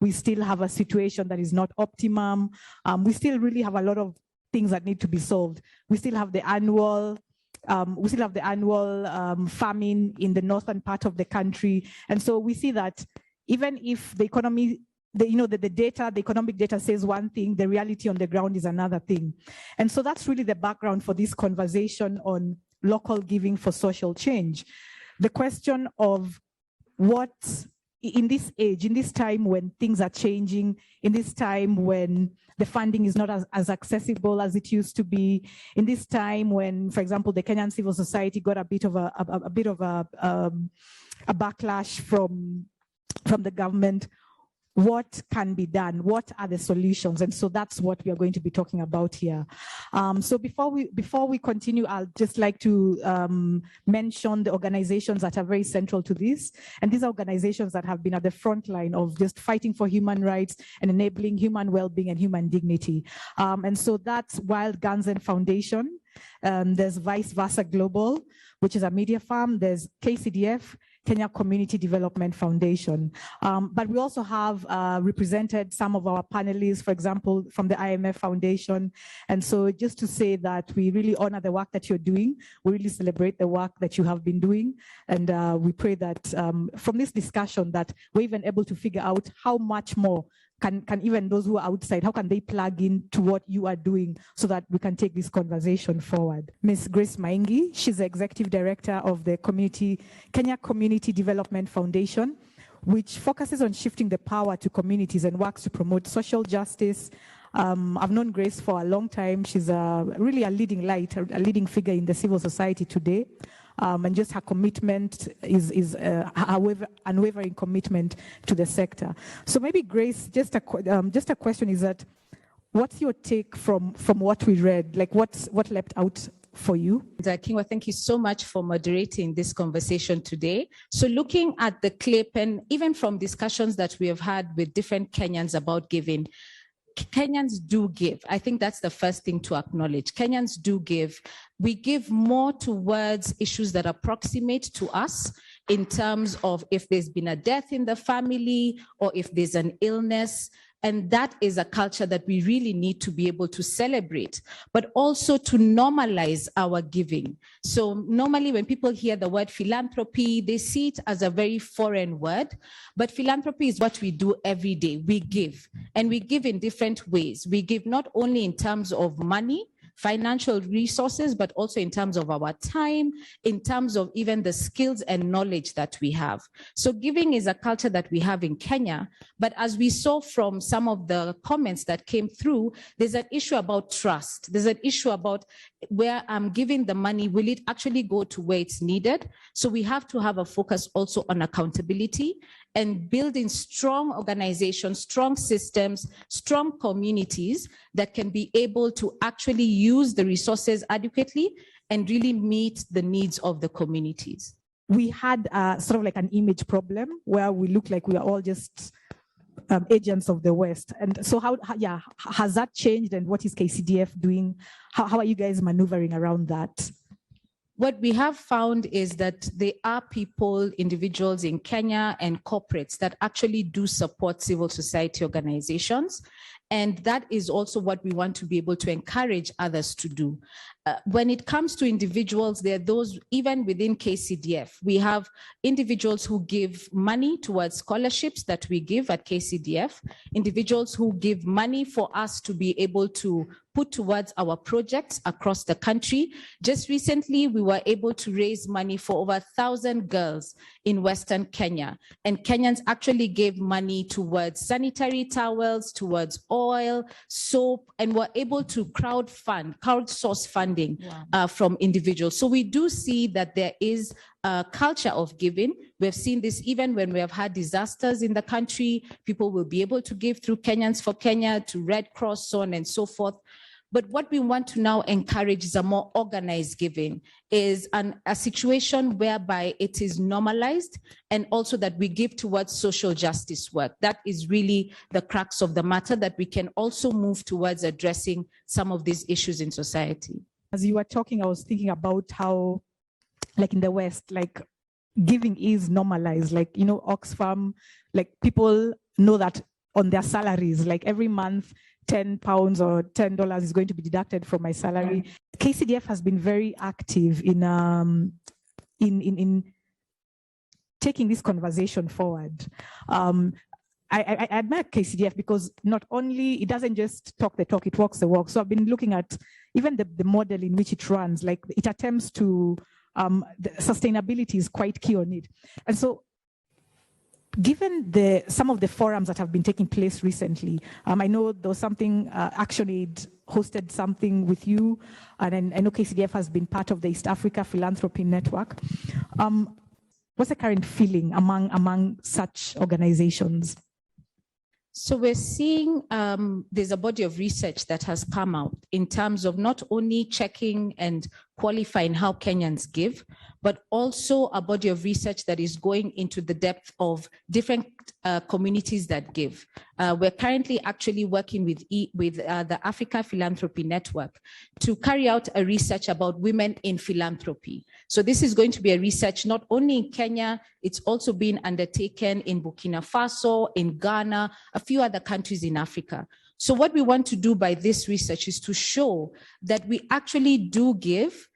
We still have a situation that is not optimum. We still really have a lot of things that need to be solved. We still have the annual famine in the northern part of the country. And so we see that even if the economy, the economic data says one thing, the reality on the ground is another thing. And so that's really the background for this conversation on local giving for social change. The question of what, in this age, in this time when things are changing, in this time when the funding is not as accessible as it used to be, in this time when, for example, the Kenyan civil society got a bit of a backlash from the government, what can be done? What are the solutions? And so that's what we are going to be talking about here. So before we continue, I'll just like to mention the organizations that are very central to this. And these are organizations that have been at the front line of just fighting for human rights and enabling human well-being and human dignity. And so that's Wild Guns and Foundation. There's Vice Versa Global, which is a media firm. There's KCDF, Kenya Community Development Foundation. But we also have represented some of our panelists, for example, from the IMF Foundation. And so just to say that we really honor the work that you're doing. We really celebrate the work that you have been doing. And we pray that from this discussion that we're even able to figure out how much more can even those who are outside, how can they plug in to what you are doing so that we can take this conversation forward. Ms. Grace Maingi, she's the Executive Director of the Kenya Community Development Foundation, which focuses on shifting the power to communities and works to promote social justice. I've known Grace for a long time. She's really a leading light, a leading figure in the civil society today. And just her commitment is her unwavering commitment to the sector. So maybe Grace, just a question is that, what's your take from what we read? Like what leapt out for you? Kingwa, thank you so much for moderating this conversation today. So looking at the clip and even from discussions that we have had with different Kenyans about giving, Kenyans do give. I think that's the first thing to acknowledge. Kenyans do give. We give more towards issues that are proximate to us in terms of if there's been a death in the family or if there's an illness. And that is a culture that we really need to be able to celebrate, but also to normalize our giving. So normally when people hear the word philanthropy, they see it as a very foreign word, but philanthropy is what we do every day. We give, and we give in different ways. We give not only in terms of money, financial resources, but also in terms of our time, in terms of even the skills and knowledge that we have. So giving is a culture that we have in Kenya, but as we saw from some of the comments that came through, there's an issue about trust. There's an issue about where I'm giving the money, will it actually go to where it's needed? So we have to have a focus also on accountability and building strong organizations, strong systems, strong communities that can be able to actually use the resources adequately and really meet the needs of the communities. We had sort of like an image problem where we look like we are all just agents of the West. And so how has that changed, and what is KCDF doing? How are you guys maneuvering around that? What we have found is that there are people, individuals in Kenya and corporates that actually do support civil society organizations. And that is also what we want to be able to encourage others to do. When it comes to individuals, there are those, even within KCDF, we have individuals who give money towards scholarships that we give at KCDF, individuals who give money for us to be able to put towards our projects across the country. Just recently, we were able to raise money for over 1,000 girls in Western Kenya. And Kenyans actually gave money towards sanitary towels, towards oil, soap, and were able to crowdsource funding from individuals. So we do see that there is a culture of giving. We've seen this even when we have had disasters in the country. People will be able to give through Kenyans for Kenya, to Red Cross, so on and so forth. But what we want to now encourage is a more organized giving, is a situation whereby it is normalized, and also that we give towards social justice work. That is really the crux of the matter, that we can also move towards addressing some of these issues in society. As you were talking, I was thinking about how, like in the West, like giving is normalized. Like, you know, Oxfam, like people know that on their salaries, like every month, £10 or $10 is going to be deducted from my salary. KCDF has been very active in taking this conversation forward. I admire KCDF because not only it doesn't just talk the talk, it walks the walk. So I've been looking at even the model in which it runs, like it attempts to, the sustainability is quite key on it. And so given some of the forums that have been taking place recently, I know there was something, ActionAid hosted something with you, and I know KCDF has been part of the East Africa Philanthropy Network. What's the current feeling among such organizations? So we're seeing there's a body of research that has come out in terms of not only checking and qualifying how Kenyans give, but also a body of research that is going into the depth of different communities that give. We're currently actually working with the Africa Philanthropy Network to carry out a research about women in philanthropy. So this is going to be a research not only in Kenya, it's also being undertaken in Burkina Faso, in Ghana, a few other countries in Africa. So what we want to do by this research is to show that we actually do give.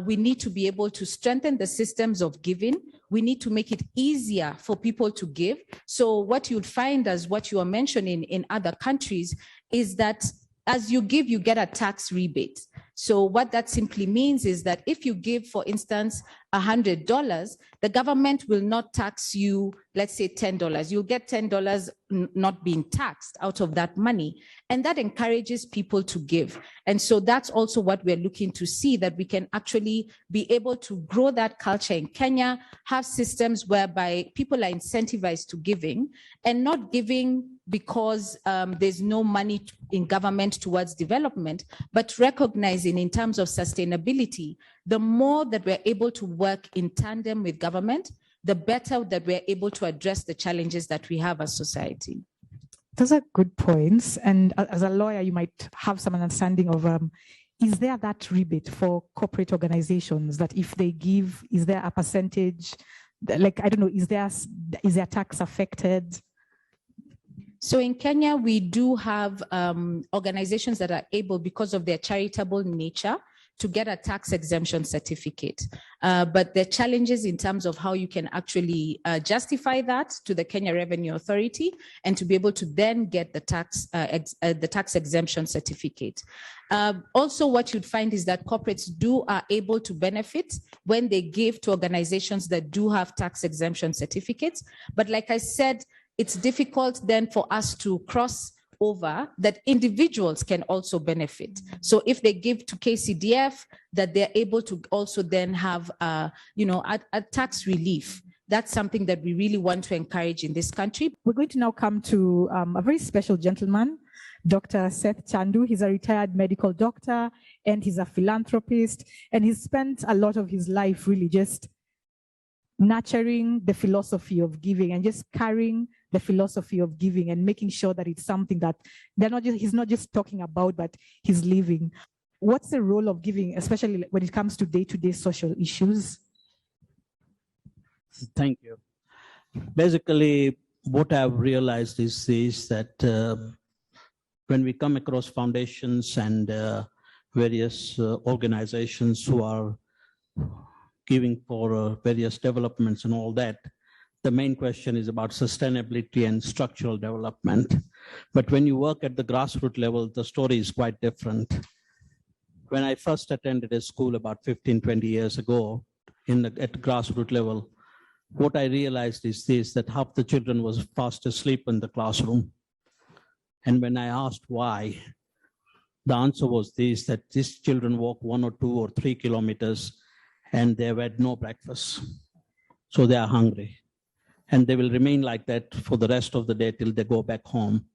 We need to be able to strengthen the systems of giving. We need to make it easier for people to give. So what you'd find, as what you are mentioning in other countries, is that as you give, you get a tax rebate. So what that simply means is that if you give, for instance, $100, the government will not tax you, let's say $10. You'll get $10 not being taxed out of that money. And that encourages people to give. And so that's also what we're looking to see, that we can actually be able to grow that culture in Kenya, have systems whereby people are incentivized to giving and not giving because there's no money in government towards development, but recognizing in terms of sustainability, the more that we're able to work in tandem with government, the better that we're able to address the challenges that we have as society. Those are good points. And as a lawyer, you might have some understanding of, is there that rebate for corporate organizations that if they give, is there a percentage, like, I don't know, is their tax affected? So in Kenya, we do have organizations that are able, because of their charitable nature, to get a tax exemption certificate. But there are challenges in terms of how you can actually justify that to the Kenya Revenue Authority and to be able to then get the tax exemption certificate. Also, what you'd find is that corporates are able to benefit when they give to organizations that do have tax exemption certificates. But like I said, it's difficult then for us to cross over that individuals can also benefit. So if they give to KCDF, that they're able to also then have, a tax relief. That's something that we really want to encourage in this country. We're going to now come to a very special gentleman, Dr. Seth Chandu. He's a retired medical doctor and he's a philanthropist, and he's spent a lot of his life really just nurturing the philosophy of giving and just carrying the philosophy of giving and making sure that it's something that he's not just talking about, but he's living. What's the role of giving, especially when it comes to day-to-day social issues? Thank you. Basically, what I've realized is that when we come across foundations and various organizations who are giving for various developments and all that, the main question is about sustainability and structural development. But when you work at the grassroots level, the story is quite different. When I first attended a school about 15, 20 years ago at grassroots level, what I realized is that half the children was fast asleep in the classroom. And when I asked why, the answer was that these children walk 1 or 2 or 3 kilometers and they've had no breakfast. So they are hungry. And they will remain like that for the rest of the day till they go back home.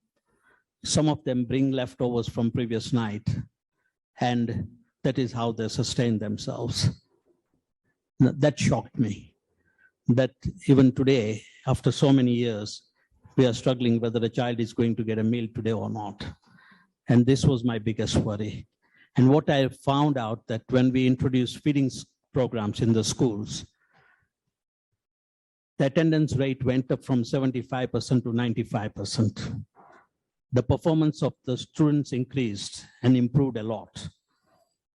Some of them bring leftovers from previous night, and that is how they sustain themselves. That shocked me, that even today, after so many years, we are struggling whether a child is going to get a meal today or not. And this was my biggest worry. And what I found out that when we introduced feeding programs in the schools, the attendance rate went up from 75% to 95%. the performance of the students increased and improved a lot.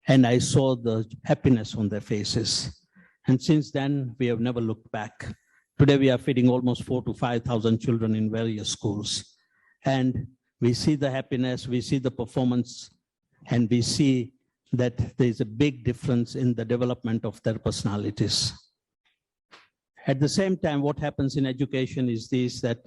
And I saw the happiness on their faces. And since then, we have never looked back. Today, we are feeding almost 4,000 to 5,000 children in various schools. And we see the happiness, we see the performance, and we see that there is a big difference in the development of their personalities. At the same time, what happens in education is this, that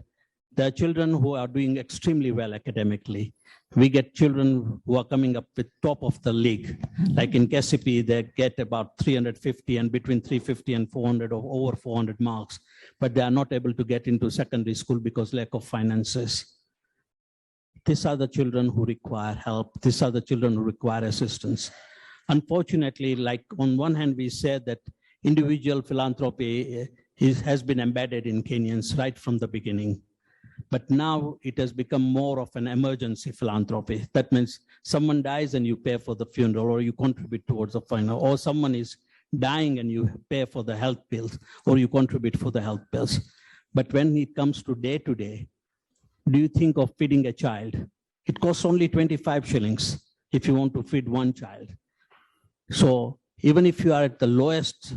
there are children who are doing extremely well academically. We get children who are coming up with top of the league. Like in Café, they get about 350 and between 350 and 400 or over 400 marks, but they are not able to get into secondary school because lack of finances. These are the children who require help. These are the children who require assistance. Unfortunately, like on one hand, we said that individual philanthropy has been embedded in Kenyans right from the beginning. But now it has become more of an emergency philanthropy. That means someone dies and you pay for the funeral, or you contribute towards the funeral, or someone is dying and you pay for the health bills, or you contribute for the health bills. But when it comes to day-to-day, do you think of feeding a child? It costs only 25 shillings if you want to feed one child. So even if you are at the lowest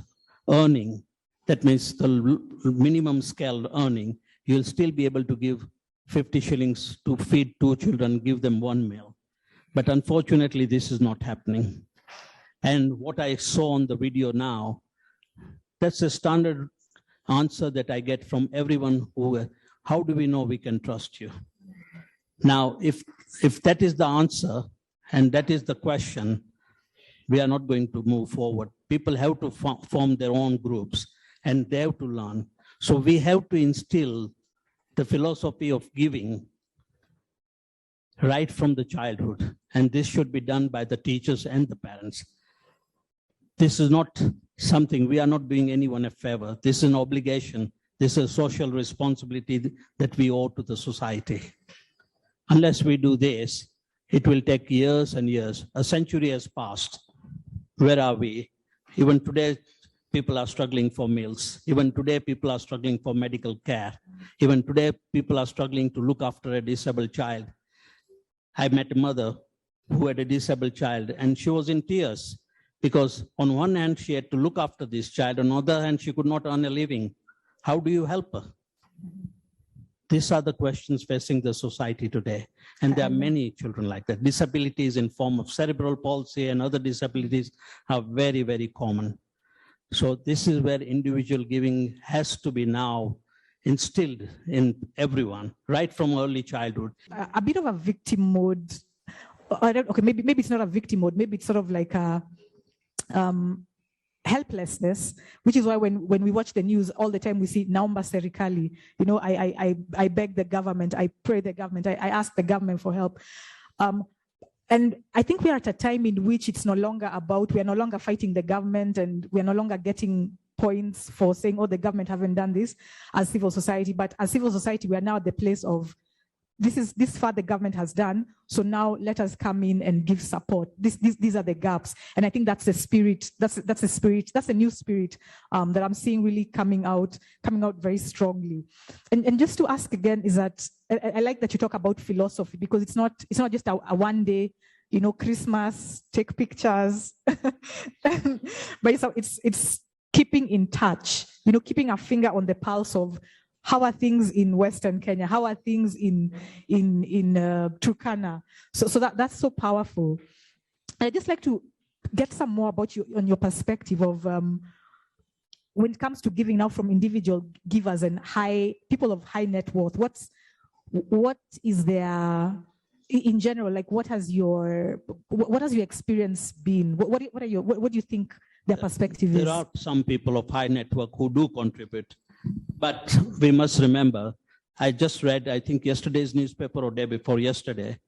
earning, that means the minimum scale earning, you'll still be able to give 50 shillings to feed 2 children, give them 1 meal. But unfortunately, this is not happening. And what I saw on the video now, that's a standard answer that I get from everyone who, how do we know we can trust you? Now, if that is the answer, and that is the question, we are not going to move forward. People have to form their own groups, and they have to learn. So we have to instill the philosophy of giving right from the childhood. And this should be done by the teachers and the parents. This is not something, we are not doing anyone a favor. This is an obligation. This is a social responsibility that we owe to the society. Unless we do this, it will take years and years. A century has passed. Where are we? Even today, people are struggling for meals. Even today, people are struggling for medical care. Even today, people are struggling to look after a disabled child. I met a mother who had a disabled child, and she was in tears because on one hand, she had to look after this child. On the other hand, she could not earn a living. How do you help her? These are the questions facing the society today. And there are many children like that. Disabilities in form of cerebral palsy and other disabilities are very, very common. So this is where individual giving has to be now instilled in everyone, right from early childhood. A bit of a victim mode. Okay, maybe it's not a victim mode. Maybe it's sort of like a helplessness, which is why when we watch the news all the time, we see naomba serikali. You know, I beg the government, I pray the government, I ask the government for help. And I think we are at a time in which it's no longer about, we are no longer fighting the government, and we are no longer getting points for saying, oh, the government haven't done this as civil society. But as civil society, we are now at the place of, this far the government has done, so now let us come in and give support. These are the gaps. And I think that's the spirit, that's a spirit, that's a new spirit that I'm seeing really coming out very strongly. And just to ask again is that, I like that you talk about philosophy, because it's not just a one day, you know, Christmas, take pictures, but it's keeping in touch, you know, keeping a finger on the pulse of how are things in Western Kenya, how are things in Turkana. So that's so powerful. I'd just like to get some more about you on your perspective of when it comes to giving now from individual givers and people of high net worth. What is their, in general, like what has your experience been? What do you think their perspective is? There are some people of high net worth who do contribute, but we must remember, I just read, I think yesterday's newspaper or day before yesterday,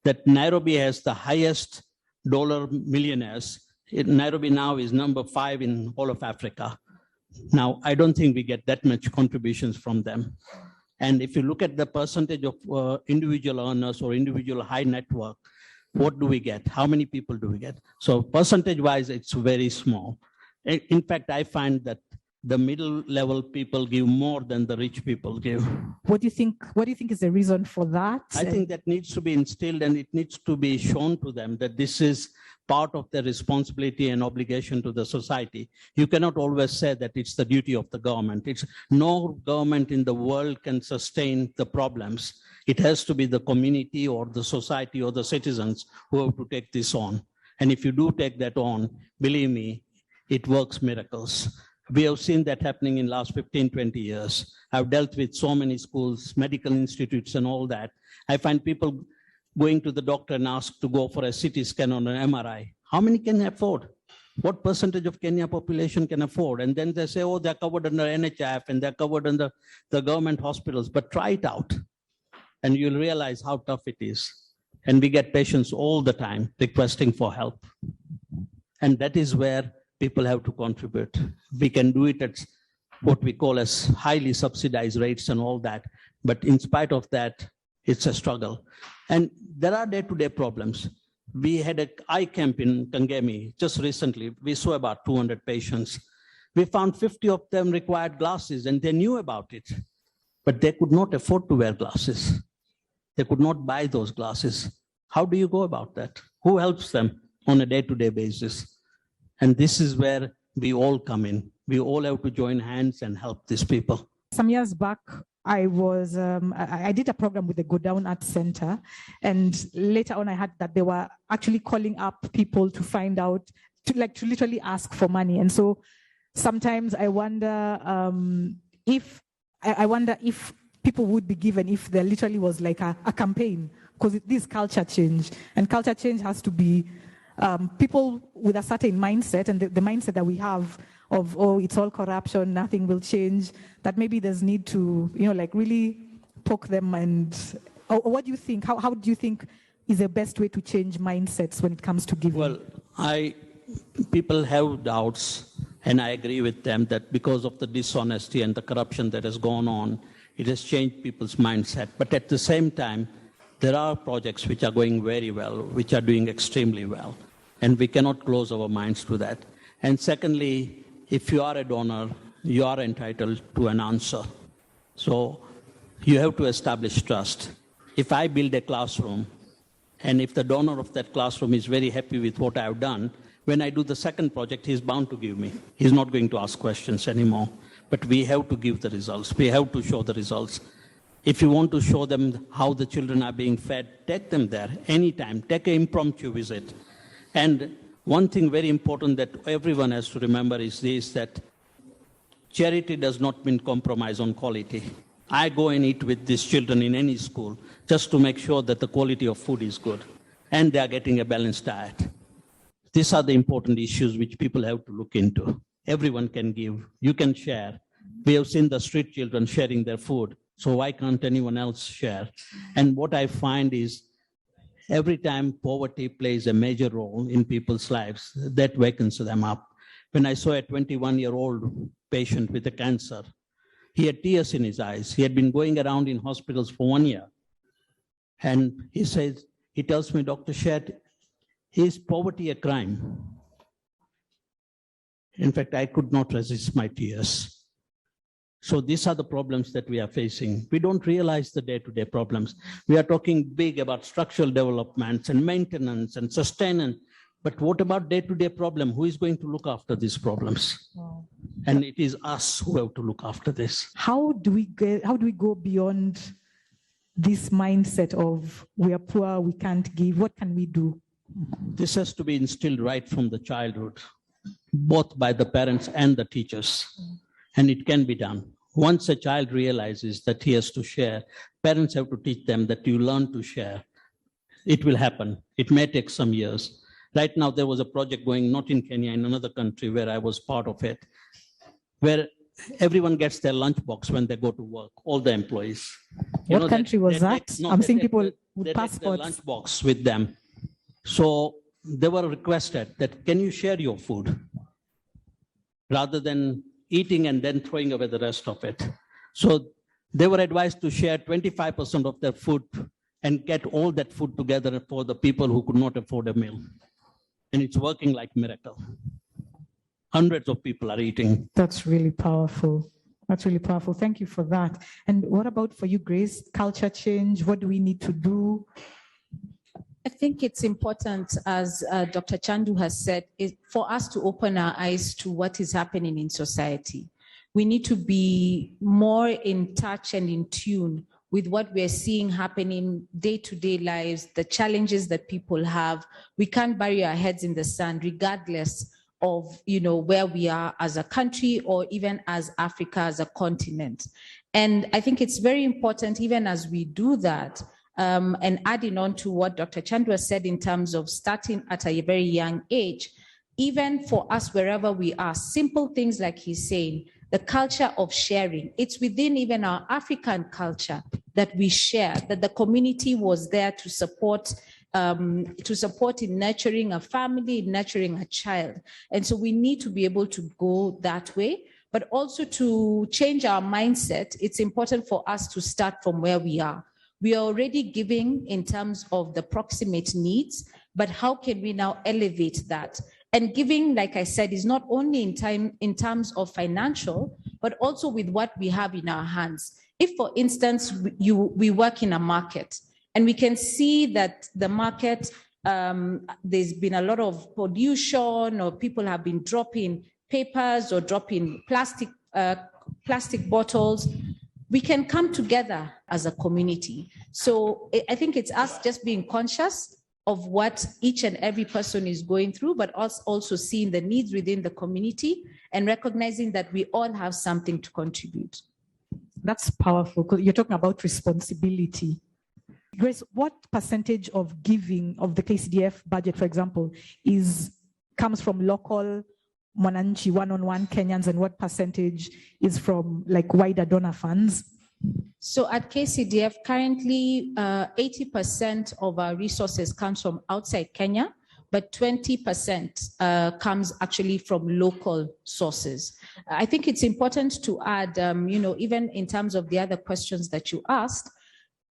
that Nairobi has the highest dollar millionaires. Nairobi now is number 5 in all of Africa. Now, I don't think we get that much contributions from them. And if you look at the percentage of individual earners or individual high net worth, what do we get? How many people do we get? So percentage-wise, it's very small. In fact, I find that the middle level people give more than the rich people give. What do you think is the reason for that? I think that needs to be instilled, and it needs to be shown to them that this is part of their responsibility and obligation to the society. You cannot always say that it's the duty of the government. No government in the world can sustain the problems. It has to be the community or the society or the citizens who have to take this on. And if you do take that on, believe me, it works miracles. We have seen that happening in the last 15, 20 years. I've dealt with so many schools, medical institutes and all that. I find people going to the doctor and ask to go for a CT scan or an MRI. How many can afford? What percentage of Kenya population can afford? And then they say, oh, they're covered under NHF and they're covered under the government hospitals. But try it out and you'll realize how tough it is. And we get patients all the time requesting for help. And that is where people have to contribute. We can do it at what we call as highly subsidized rates and all that. But in spite of that, it's a struggle. And there are day-to-day problems. We had an eye camp in Kangemi just recently. We saw about 200 patients. We found 50 of them required glasses and they knew about it, but they could not afford to wear glasses. They could not buy those glasses. How do you go about that? Who helps them on a day-to-day basis? And this is where we all come in. We all have to join hands and help these people. Some years back, I did a program with the Go Down Arts Center, and later on I had that they were actually calling up people to find out, to literally ask for money. And so sometimes I wonder if people would be given if there literally was like a campaign, because this culture change, and culture change has to be people with a certain mindset, and the mindset that we have of, oh, it's all corruption, nothing will change, that maybe there's need to, really poke them. And what do you think? How do you think is the best way to change mindsets when it comes to giving? Well, people have doubts, and I agree with them that because of the dishonesty and the corruption that has gone on, it has changed people's mindset. But at the same time, there are projects which are going very well, which are doing extremely well. And we cannot close our minds to that. And secondly, if you are a donor, you are entitled to an answer. So you have to establish trust. If I build a classroom, and if the donor of that classroom is very happy with what I've done, when I do the second project, he's bound to give me. He's not going to ask questions anymore. But we have to give the results. We have to show the results. If you want to show them how the children are being fed, take them there anytime. Take an impromptu visit. And one thing very important that everyone has to remember is this, that charity does not mean compromise on quality. I go and eat with these children in any school just to make sure that the quality of food is good and they are getting a balanced diet. These are the important issues which people have to look into. Everyone can give. You can share. We have seen the street children sharing their food. So why can't anyone else share? And what I find is every time poverty plays a major role in people's lives, that wakens them up. When I saw a 21-year-old patient with a cancer, he had tears in his eyes. He had been going around in hospitals for 1 year. And he tells me, Dr. Shet, is poverty a crime? In fact, I could not resist my tears. So these are the problems that we are facing. We don't realize the day-to-day problems. We are talking big about structural developments and maintenance and sustenance. But what about day-to-day problem? Who is going to look after these problems? Wow. And it is us who have to look after this. How do we go beyond this mindset of we are poor, we can't give? What can we do? This has to be instilled right from the childhood, both by the parents and the teachers. And it can be done. Once a child realizes that he has to share, parents have to teach them that you learn to share. It will happen. It may take some years. Right now, there was a project going, not in Kenya, in another country where I was part of it, where everyone gets their lunchbox when they go to work, all the employees. What country was that? I'm seeing people with passports. They take their lunchbox with them. So they were requested that, can you share your food? Rather than eating and then throwing away the rest of it. So they were advised to share 25% of their food and get all that food together for the people who could not afford a meal. And it's working like a miracle. hundreds of people are eating. That's really powerful. That's really powerful. Thank you for that. And what about for you, Grace? Culture change, what do we need to do? I think it's important, as Dr. Chandu has said, for us to open our eyes to what is happening in society. We need to be more in touch and in tune with what we're seeing happening day-to-day lives, the challenges that people have. We can't bury our heads in the sand, regardless of where we are as a country or even as Africa as a continent. And I think it's very important, even as we do that, and adding on to what Dr. Chandra said in terms of starting at a very young age, even for us wherever we are, simple things like he's saying, the culture of sharing. It's within even our African culture that we share, that the community was there to support in nurturing a family, nurturing a child. And so we need to be able to go that way, but also to change our mindset. It's important for us to start from where we are. We are already giving in terms of the proximate needs, but how can we now elevate that? And giving, like I said, is not only in terms of financial, but also with what we have in our hands. If, for instance, we work in a market, and we can see that the market, there's been a lot of pollution, or people have been dropping papers or dropping plastic bottles, we can come together as a community. So I think it's us just being conscious of what each and every person is going through, but also seeing the needs within the community and recognizing that we all have something to contribute. That's powerful, because you're talking about responsibility. Grace, what percentage of giving of the KCDF budget, for example, comes from local Mwananchi one-on-one Kenyans, and what percentage is from like wider donor funds? So at KCDF, currently 80% of our resources comes from outside Kenya, but 20% comes actually from local sources. I think it's important to add, even in terms of the other questions that you asked,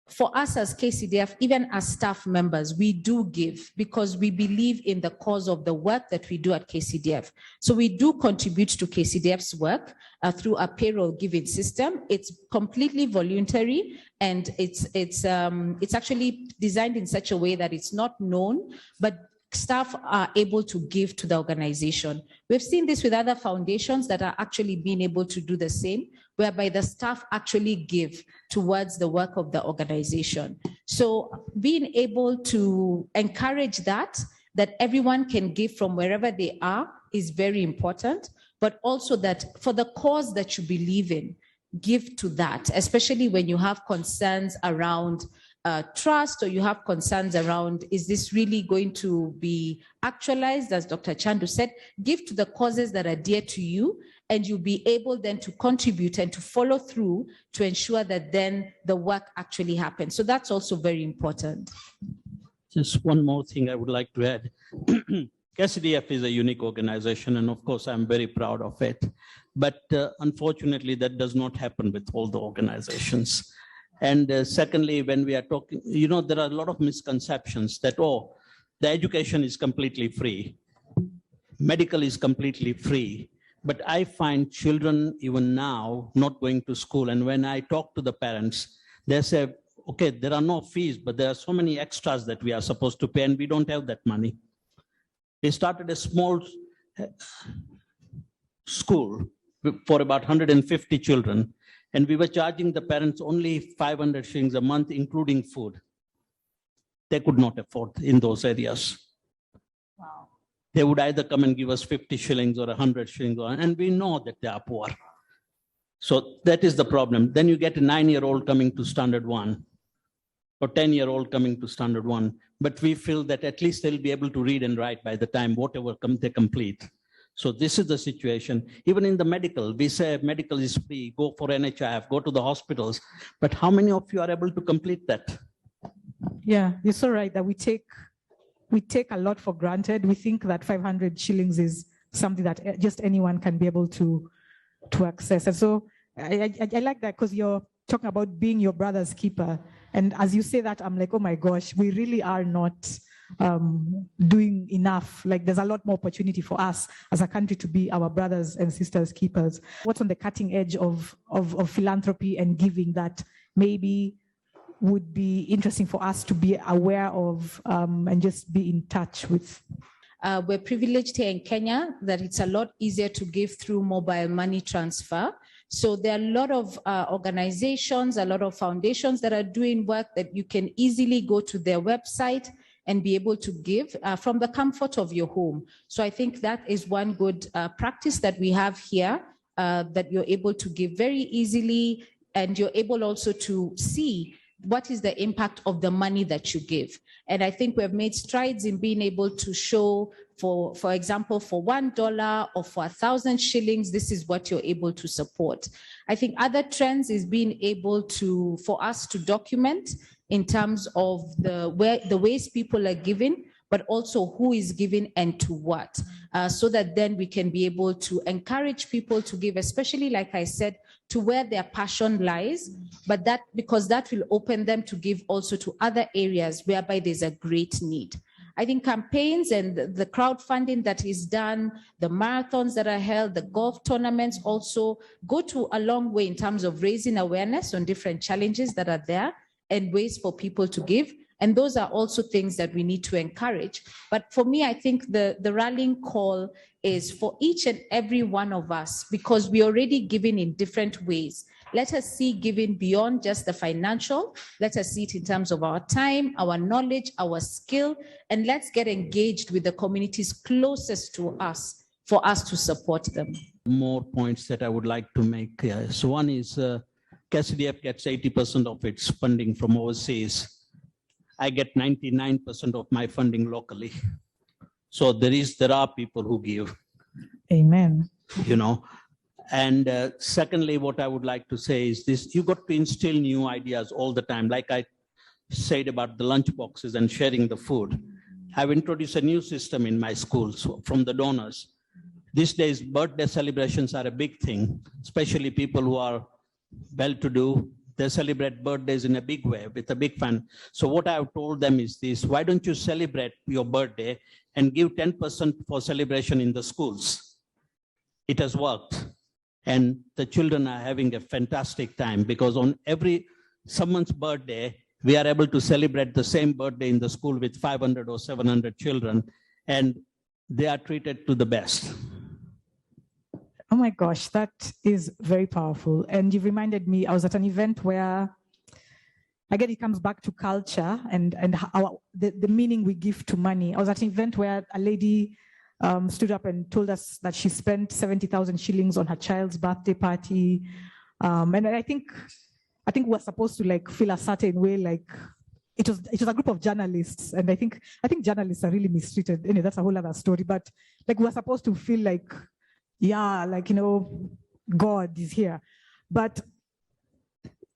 for us as KCDF, even as staff members, we do give because we believe in the cause of the work that we do at KCDF. So we do contribute to KCDF's work through a payroll giving system. It's completely voluntary, and it's actually designed in such a way that it's not known, but staff are able to give to the organization. We've seen this with other foundations that are actually being able to do the same, whereby the staff actually give towards the work of the organization. So being able to encourage that everyone can give from wherever they are is very important, but also that for the cause that you believe in, give to that, especially when you have concerns around trust, or you have concerns around, is this really going to be actualized? As Dr. Chandu said, give to the causes that are dear to you, and you'll be able then to contribute and to follow through to ensure that then the work actually happens. So that's also very important. Just one more thing I would like to add. KCDF is a unique organization, and of course, I'm very proud of it. But unfortunately, that does not happen with all the organizations. And secondly, when we are talking, there are a lot of misconceptions that, the education is completely free. Medical is completely free. But I find children even now not going to school. And when I talk to the parents, they say, okay, there are no fees, but there are so many extras that we are supposed to pay, and we don't have that money. They started a small school for about 150 children. And we were charging the parents only 500 shillings a month, including food. They could not afford in those areas. Wow. They would either come and give us 50 shillings or 100 shillings, and we know that they are poor. So that is the problem. Then you get a 9-year-old coming to standard 1, or 10-year-old coming to standard 1. But we feel that at least they'll be able to read and write by the time whatever they complete. So this is the situation. Even in the medical, we say medical is free, go for NHIF, go to the hospitals. But how many of you are able to complete that? Yeah, you're so right that we take a lot for granted. We think that 500 shillings is something that just anyone can be able to access. And so I like that, because you're talking about being your brother's keeper. And as you say that, I'm like, oh my gosh, we really are not doing enough. Like, there's a lot more opportunity for us as a country to be our brothers and sisters keepers. What's on the cutting edge of philanthropy and giving that maybe would be interesting for us to be aware of and just be in touch with? We're privileged here in Kenya that it's a lot easier to give through mobile money transfer. So there are a lot of organizations, a lot of foundations that are doing work that you can easily go to their website and be able to give from the comfort of your home. So I think that is one good practice that we have here, that you're able to give very easily, and you're able also to see what is the impact of the money that you give. And I think we've made strides in being able to show, for example, for $1 or for 1,000 shillings, this is what you're able to support. I think other trends is being able to, for us to document in terms of the ways people are giving, but also who is giving and to what, so that then we can be able to encourage people to give, especially, like I said, to where their passion lies, but that, because that will open them to give also to other areas whereby there's a great need. I think campaigns and the crowdfunding that is done, the marathons that are held, the golf tournaments also go to a long way in terms of raising awareness on different challenges that are there and ways for people to give. And those are also things that we need to encourage. But for me, I think the rallying call is for each and every one of us, because we're already giving in different ways. Let us see giving beyond just the financial. Let us see it in terms of our time, our knowledge, our skill, and let's get engaged with the communities closest to us for us to support them. More points that I would like to make here. So one is KCDF gets 80% of its funding from overseas. I get 99% of my funding locally. So there are people who give. Amen. You know, and secondly, what I would like to say is this: you got to instill new ideas all the time. Like I said about the lunch boxes and sharing the food. I've introduced a new system in my school, so from the donors. These days, birthday celebrations are a big thing, especially people who are well-to-do. They celebrate birthdays in a big way with a big fun. So what I've told them is this: why don't you celebrate your birthday and give 10% for celebration in the schools? It has worked. And the children are having a fantastic time, because on someone's birthday, we are able to celebrate the same birthday in the school with 500 or 700 children, and they are treated to the best. Oh my gosh, that is very powerful. And you've reminded me, I was at an event where, again, it comes back to culture and the meaning we give to money. I was at an event where a lady stood up and told us that she spent 70,000 shillings on her child's birthday party. And I think we're supposed to like feel a certain way, like it was a group of journalists. And I think journalists are really mistreated. Anyway, that's a whole other story. But like, we're supposed to feel like, yeah, like, you know, God is here. But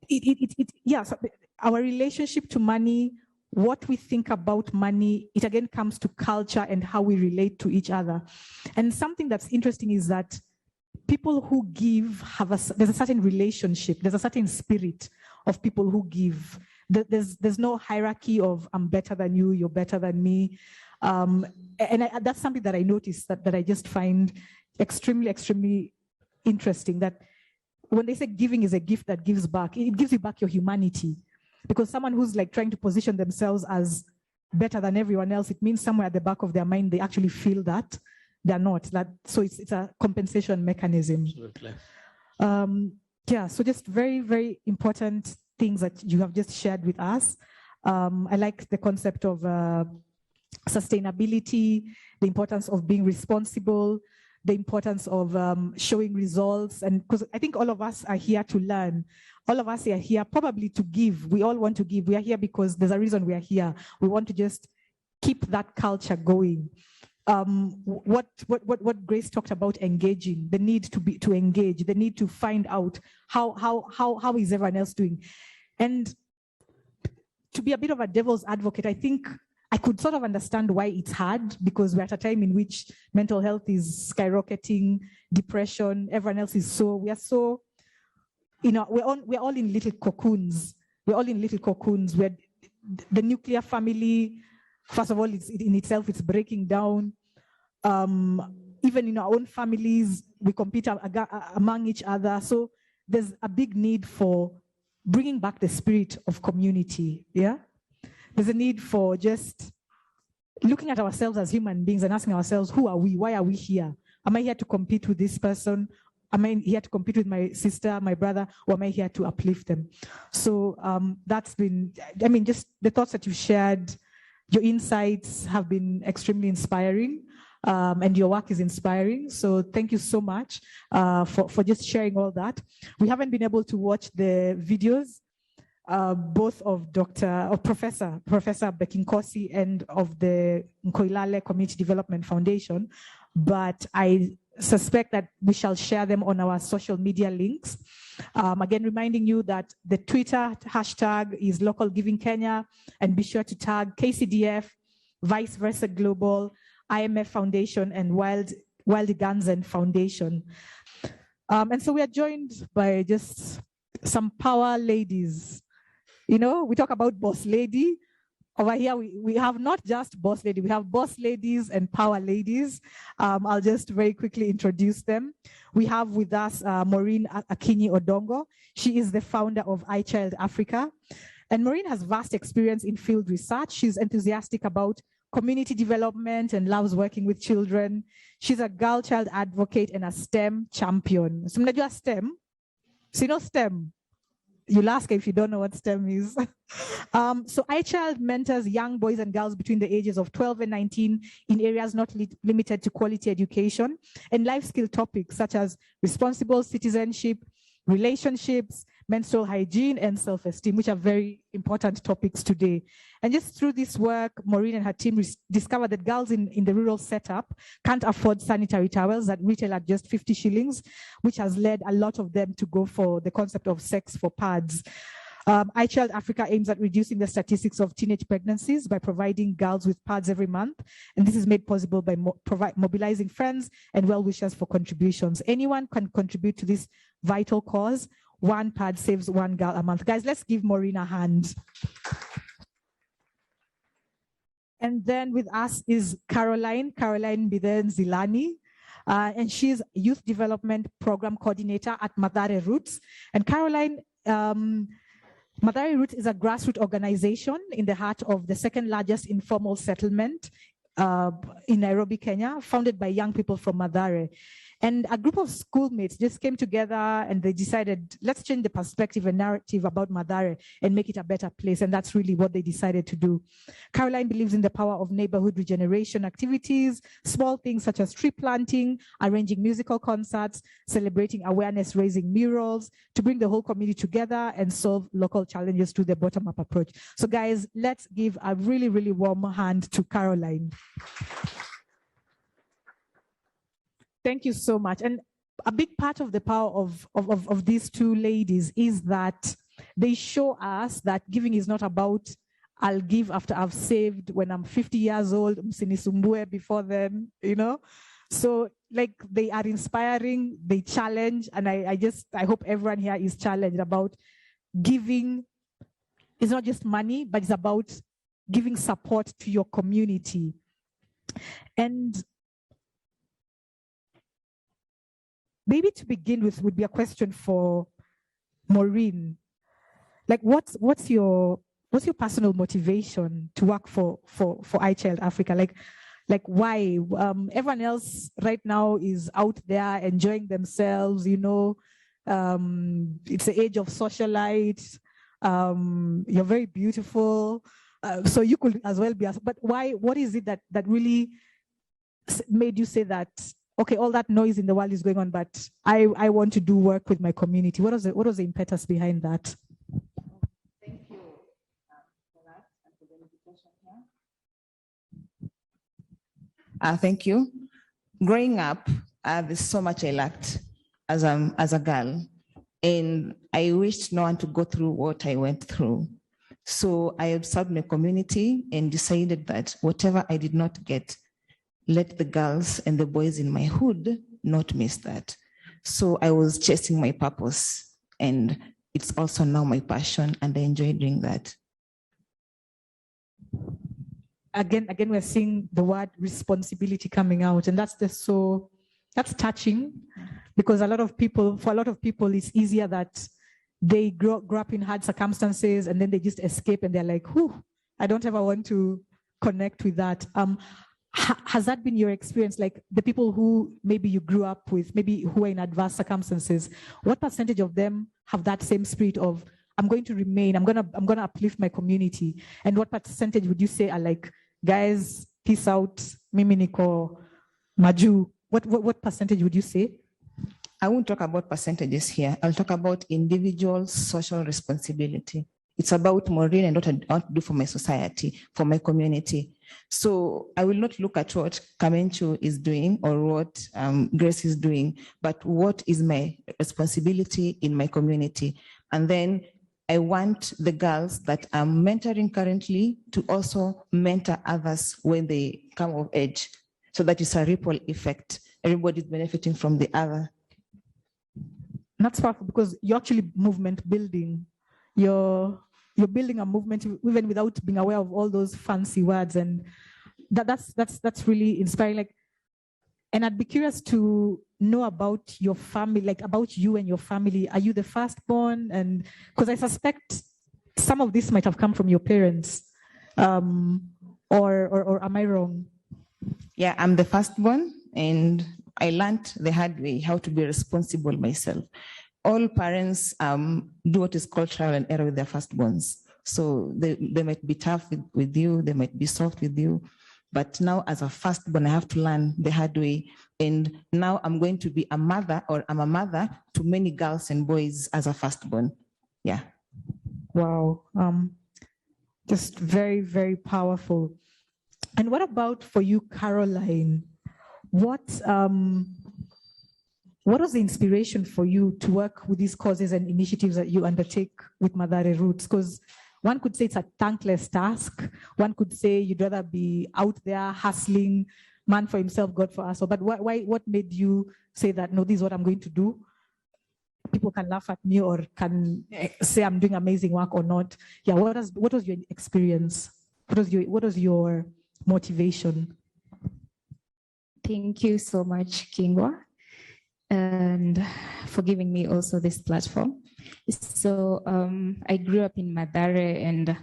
so our relationship to money, what we think about money, it again comes to culture and how we relate to each other. And something that's interesting is that people who give there's a certain relationship, there's a certain spirit of people who give. There's no hierarchy of I'm better than you, you're better than me. That's something that I noticed that I just find extremely, extremely interesting, that when they say giving is a gift that gives back, it gives you back your humanity. Because someone who's like trying to position themselves as better than everyone else, it means somewhere at the back of their mind, they actually feel that they're not. So it's a compensation mechanism. Absolutely. So just very, very important things that you have just shared with us. I like the concept of sustainability, the importance of being responsible, the importance of showing results. And because I think all of us are here to learn. All of us are here probably to give. We all want to give. We are here because there's a reason we are here. We want to just keep that culture going. What Grace talked about, engaging, the need to engage, the need to find out how is everyone else doing. And to be a bit of a devil's advocate, I think I could sort of understand why it's hard, because we're at a time in which mental health is skyrocketing, depression, everyone else is we're all in little cocoons. we're all in little cocoons. Where the nuclear family, first of all, in itself, it's breaking down. Even in our own families, we compete among each other. So there's a big need for bringing back the spirit of community. Yeah, there's a need for just looking at ourselves as human beings and asking ourselves, who are we? Why are we here? Am I here to compete with this person? Am I here to compete with my sister, my brother, or am I here to uplift them? So that's been, I mean, just the thoughts that you've shared, your insights have been extremely inspiring, and your work is inspiring. So thank you so much for just sharing all that. We haven't been able to watch the videos, both of Professor Bekinkosi and of the Nkoilale Community Development Foundation, but I suspect that we shall share them on our social media links. Again, reminding you that the Twitter hashtag is Local Giving Kenya, and be sure to tag KCDF, Vice Versa Global, IMF Foundation, and Wild Ugandan Foundation. And so we are joined by just some power ladies. You know, we talk about boss lady. Over here, we have not just boss lady, we have boss ladies and power ladies. I'll just very quickly introduce them. We have with us Maureen Akinyi Odongo. She is the founder of iChild Africa. And Maureen has vast experience in field research. She's enthusiastic about community development and loves working with children. She's a girl child advocate and a STEM champion. So mnajua STEM? So you know STEM? You'll ask if you don't know what STEM is. So iChild mentors young boys and girls between the ages of 12 and 19 in areas not limited to quality education and life skill topics such as responsible citizenship, relationships, menstrual hygiene, and self-esteem, which are very important topics today. And just through this work, Maureen and her team discovered that girls in the rural setup can't afford sanitary towels that retail at just 50 shillings, which has led a lot of them to go for the concept of sex for pads. iChild Africa aims at reducing the statistics of teenage pregnancies by providing girls with pads every month. And this is made possible by mobilizing friends and well-wishers for contributions. Anyone can contribute to this vital cause. One pad saves one girl a month. Guys, let's give Maureen a hand. And then with us is Caroline Biden Zilani. And she's Youth Development Program Coordinator at Mathare Roots. And Caroline, Mathare Roots is a grassroots organization in the heart of the second largest informal settlement in Nairobi, Kenya, founded by young people from Mathare. And a group of schoolmates just came together and they decided, let's change the perspective and narrative about Mathare and make it a better place. And that's really what they decided to do. Caroline believes in the power of neighborhood regeneration activities, small things such as tree planting, arranging musical concerts, celebrating awareness-raising murals to bring the whole community together and solve local challenges through the bottom-up approach. So guys, let's give a really, really warm hand to Caroline. Thank you so much. And a big part of the power of these two ladies is that they show us that giving is not about, I'll give after I've saved when I'm 50 years old, msinisumbue before then, you know? So like they are inspiring, they challenge, and I hope everyone here is challenged about giving. It's not just money, but it's about giving support to your community. And maybe to begin with would be a question for Maureen. Like, what's your personal motivation to work for iChild Africa? Like why? Everyone else right now is out there enjoying themselves. You know, it's the age of socialite. You're very beautiful, so you could as well be. But why? What is it that really made you say that? Okay, all that noise in the world is going on, but I want to do work with my community. What was the impetus behind that? Thank you for that and for the invitation here. Thank you. Growing up, there's so much I lacked as a girl, and I wished no one to go through what I went through. So I observed my community and decided that whatever I did not get, let the girls and the boys in my hood not miss that. So I was chasing my purpose and it's also now my passion and I enjoy doing that. Again, we're seeing the word responsibility coming out, and that's touching, because for a lot of people, it's easier that they grow up in hard circumstances and then they just escape and they're like, whew, I don't ever want to connect with that. Has that been your experience? Like the people who maybe you grew up with, maybe who are in adverse circumstances, what percentage of them have that same spirit of, I'm going to remain, I'm gonna uplift my community? And what percentage would you say are like, guys, peace out, mimi niko maju? What percentage would you say? I won't talk about percentages here. I'll talk about individual social responsibility. It's about Maureen and what I want to do for my society, for my community. So I will not look at what Kamenchu is doing or what Grace is doing, but what is my responsibility in my community. And then I want the girls that I'm mentoring currently to also mentor others when they come of age, so that it's a ripple effect. Everybody's benefiting from the other. That's powerful, because you're actually movement building. You're building a movement even without being aware of all those fancy words, and that's really inspiring. Like, and I'd be curious to know about your family, like about you and your family. Are you the firstborn? And because I suspect some of this might have come from your parents, or am I wrong? Yeah, I'm the firstborn, and I learned the hard way how to be responsible myself. All parents do what is called trial and error with their firstborns. So they might be tough with you, they might be soft with you. But now as a firstborn, I have to learn the hard way. And now I'm going to be a mother, or I'm a mother to many girls and boys as a firstborn. Yeah. Wow. Just very, very powerful. And what about for you, Caroline? What was the inspiration for you to work with these causes and initiatives that you undertake with Mathare Roots? Because one could say it's a thankless task. One could say you'd rather be out there hustling, man for himself, God for us. But what made you say that, no, this is what I'm going to do? People can laugh at me or can say I'm doing amazing work or not. Yeah, what was your experience? What was your motivation? Thank you so much, Kingwa, and for giving me also this platform. So I grew up in Mathare, and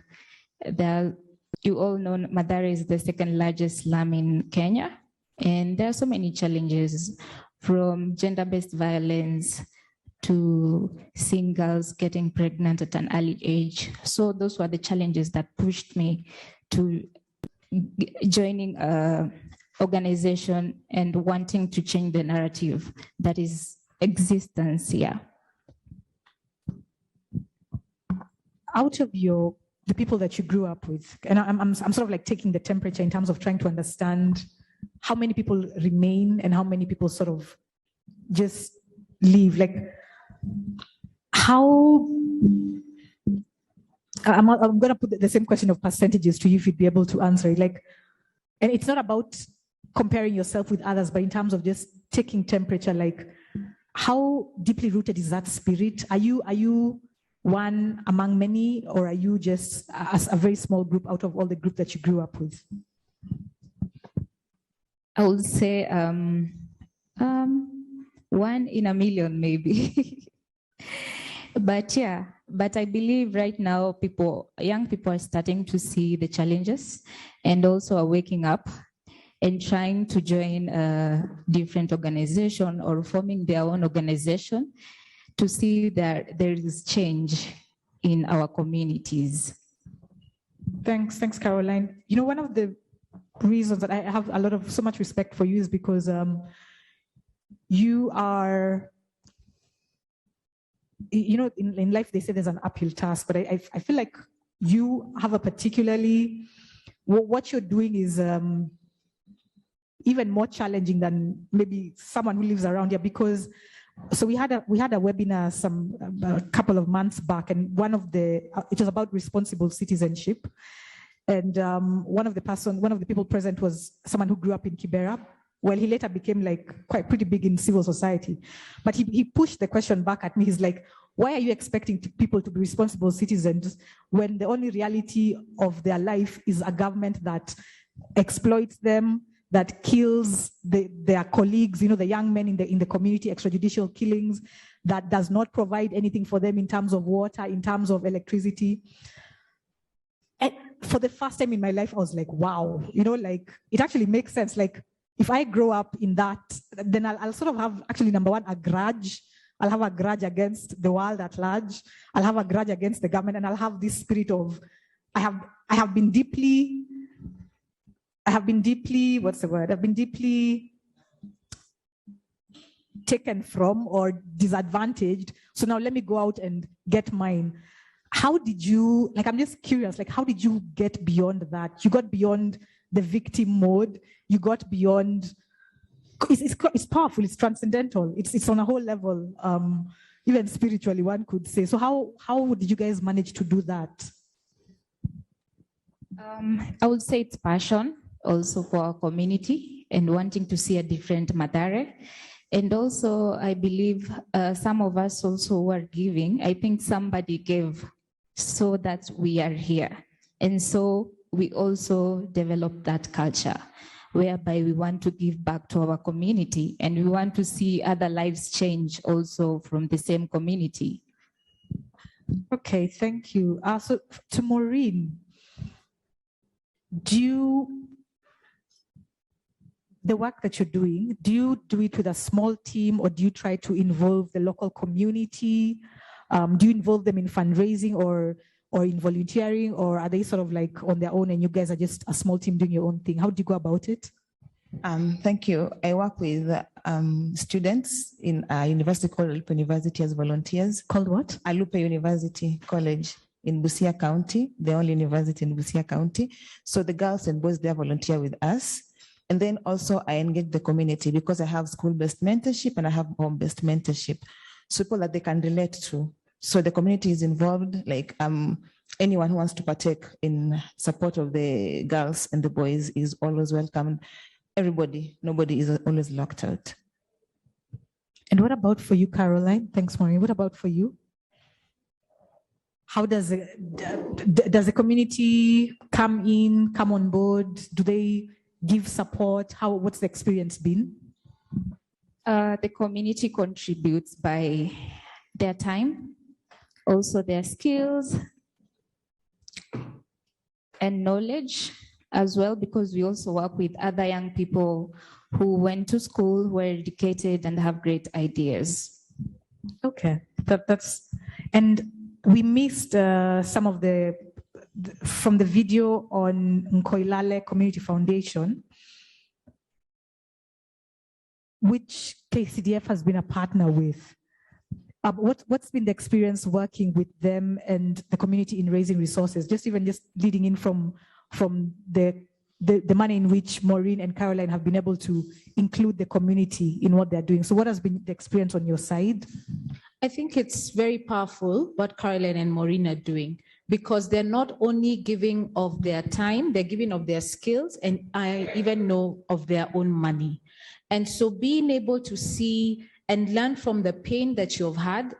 you all know Mathare is the second largest slum in Kenya. And there are so many challenges, from gender-based violence to seeing girls getting pregnant at an early age. So those were the challenges that pushed me to joining an organization and wanting to change the narrative that is existence here. Out of the people that you grew up with, and I'm sort of like taking the temperature in terms of trying to understand how many people remain and how many people sort of just leave. Like, how, I'm going to put the same question of percentages to you if you'd be able to answer it. Like, and it's not about comparing yourself with others, but in terms of just taking temperature, like, how deeply rooted is that spirit? Are you one among many, or are you just a very small group out of all the group that you grew up with? I would say 1 in a million, maybe. But yeah, I believe right now young people are starting to see the challenges and also are waking up and trying to join a different organization or forming their own organization to see that there is change in our communities. Thanks, Caroline. You know, one of the reasons that I have so much respect for you is because you are, you know, in life they say there's an uphill task, but I feel like you have a particularly, what you're doing is even more challenging than maybe someone who lives around here, because so we had a webinar a couple of months back, and it was about responsible citizenship, and one of the people present was someone who grew up in Kibera. Well, he later became like pretty big in civil society, but he pushed the question back at me. He's like, why are you expecting people to be responsible citizens when the only reality of their life is a government that exploits them, that kills their colleagues, the young men in the community, extrajudicial killings, that does not provide anything for them in terms of water, in terms of electricity. And for the first time in my life, I was like, wow, it actually makes sense. Like, if I grow up in that, then I'll sort of have, actually, number one, a grudge. I'll have a grudge against the world at large. I'll have a grudge against the government, and I'll have this spirit of, I have been deeply, what's the word? I've been deeply taken from or disadvantaged. So now let me go out and get mine. How did you, I'm just curious, how did you get beyond that? You got beyond the victim mode. You got beyond, it's powerful, it's transcendental. It's on a whole level, even spiritually, one could say. So how did you guys manage to do that? I would say it's passion also for our community and wanting to see a different Mathare. And also, I believe some of us also were giving. I think somebody gave so that we are here. And so we also developed that culture whereby we want to give back to our community and we want to see other lives change also from the same community. Okay, thank you. So to Maureen, the work that you're doing, do you do it with a small team or do you try to involve the local community? Do you involve them in fundraising or in volunteering, or are they sort of on their own and you guys are just a small team doing your own thing? How do you go about it? Thank you. I work with students in a university called Alupe University as volunteers. Called what? Alupe University College in Busia County, the only university in Busia County. So the girls and boys there volunteer with us. And then also I engage the community because I have school-based mentorship and I have home-based mentorship. So people that they can relate to. So the community is involved, anyone who wants to partake in support of the girls and the boys is always welcome. Everybody, nobody is always locked out. And what about for you, Caroline? Thanks, Maureen. What about for you? How does the community come on board? Do they give support? What's the experience been? The community contributes by their time, also their skills and knowledge as well, because we also work with other young people who went to school, were educated and have great ideas. Okay, and we missed some of from the video on Nkoilale Community Foundation, which KCDF has been a partner with. What's been the experience working with them and the community in raising resources? Just leading in from the manner in which Maureen and Caroline have been able to include the community in what they're doing. So what has been the experience on your side? I think it's very powerful what Caroline and Maureen are doing, because they're not only giving of their time, they're giving of their skills, and I even know of their own money. And so being able to see and learn from the pain that you've had,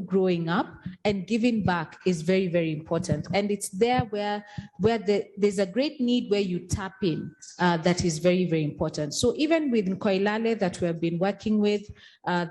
growing up, and giving back is very, very important. And it's there where there's a great need where you tap in that is very, very important. So even with Nkoilale that we have been working with,